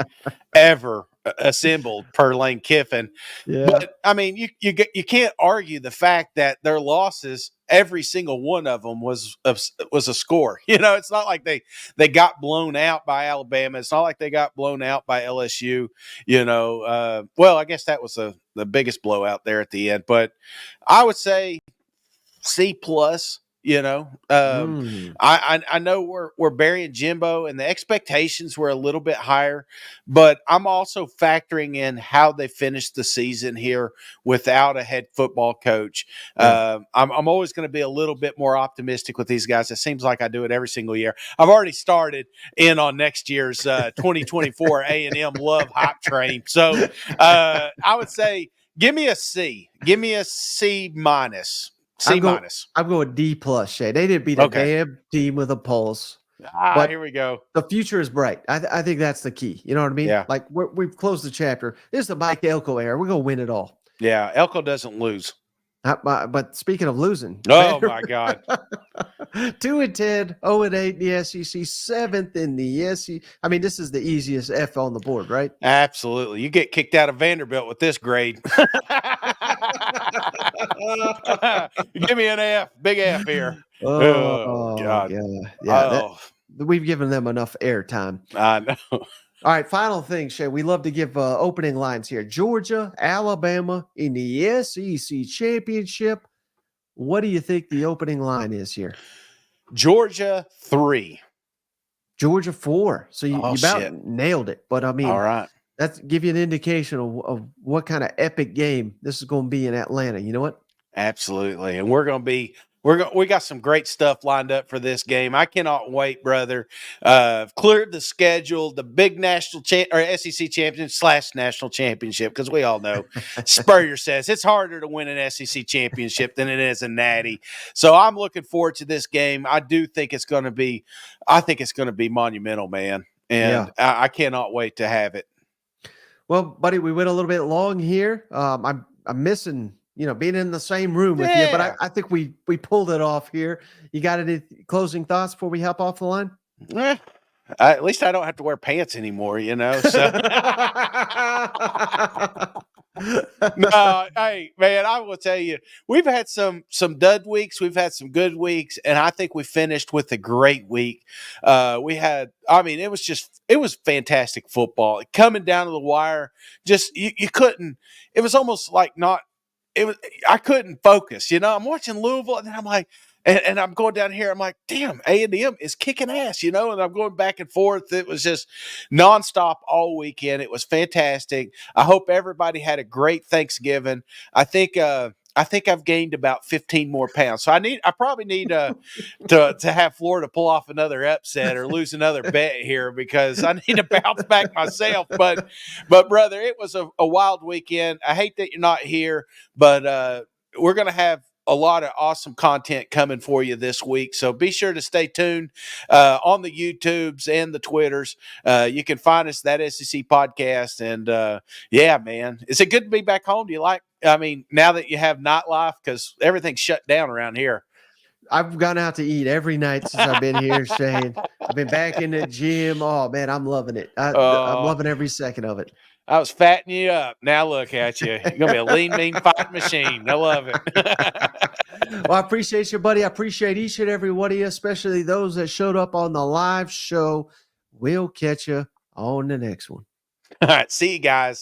Speaker 2: ever assembled per Lane Kiffin.
Speaker 1: Yeah.
Speaker 2: But I mean, you can't argue the fact that their losses, every single one of them was a score. It's not like they got blown out by Alabama. It's not like they got blown out by LSU. Well, I guess that was the biggest blowout there at the end. But I would say C plus. I know we're burying Jimbo, and the expectations were a little bit higher, but I'm also factoring in how they finished the season here without a head football coach.
Speaker 1: Yeah.
Speaker 2: I'm always going to be a little bit more optimistic with these guys. It seems like I do it every single year. I've already started in on next year's 2024 A&M love hype train. So I would say give me a C. Give me a C minus. C minus.
Speaker 1: I'm going D plus, Shay. They didn't beat a damn team with a pulse.
Speaker 2: But here we go.
Speaker 1: The future is bright. I think that's the key. You know what I mean?
Speaker 2: Yeah.
Speaker 1: Like we've closed the chapter. This is the Mike Elko era. We're gonna win it all.
Speaker 2: Yeah, Elko doesn't lose.
Speaker 1: But speaking of losing,
Speaker 2: oh my God,
Speaker 1: 2-10, 0-8 in the SEC, 7th in the SEC. I mean, this is the easiest F on the board, right?
Speaker 2: Absolutely. You get kicked out of Vanderbilt with this grade. Give me an F, big F here.
Speaker 1: Oh God, yeah. We've given them enough airtime.
Speaker 2: I know.
Speaker 1: All right, final thing, Shay. We love to give opening lines here. Georgia, Alabama in the SEC championship. What do you think the opening line is here?
Speaker 2: Georgia 3.
Speaker 1: Georgia 4. So you about nailed it. But I mean,
Speaker 2: all right,
Speaker 1: that's give you an indication of what kind of epic game this is going to be in Atlanta. You know what?
Speaker 2: Absolutely, and we got some great stuff lined up for this game. I cannot wait, brother. Cleared the schedule, the big national or SEC championship / national championship, because we all know Spurrier says it's harder to win an SEC championship than it is a natty. So I'm looking forward to this game. I do think it's going to be monumental, man, and I cannot wait to have it.
Speaker 1: Well, buddy, we went a little bit long here. I'm missing being in the same room with you, but I think we pulled it off here. You got any closing thoughts before we hop off the line?
Speaker 2: At least I don't have to wear pants anymore, So. No, hey, man, I will tell you, we've had some dud weeks. We've had some good weeks, and I think we finished with a great week. It was fantastic football. Coming down to the wire, just you couldn't, it was almost like I couldn't focus, I'm watching Louisville and then I'm like, and I'm going down here. I'm like, damn, A&M is kicking ass, and I'm going back and forth. It was just nonstop all weekend. It was fantastic. I hope everybody had a great Thanksgiving. I think I've gained about 15 more pounds. So I probably need to have Florida pull off another upset or lose another bet here, because I need to bounce back myself. But brother, it was a wild weekend. I hate that you're not here, but we're going to have a lot of awesome content coming for you this week. So be sure to stay tuned on the YouTubes and the Twitters. You can find us, That SEC Podcast. And yeah, man, is it good to be back home? Do you like, now that you have nightlife, because everything's shut down around here?
Speaker 1: I've gone out to eat every night since I've been here, Shane. I've been back in the gym. Oh, man, I'm loving it. I'm loving every second of it.
Speaker 2: I was fattening you up. Now look at you. You're going to be a lean, mean fighting machine. I love it.
Speaker 1: Well, I appreciate you, buddy. I appreciate each and every one of you, especially those that showed up on the live show. We'll catch you on the next one.
Speaker 2: All right. See you guys.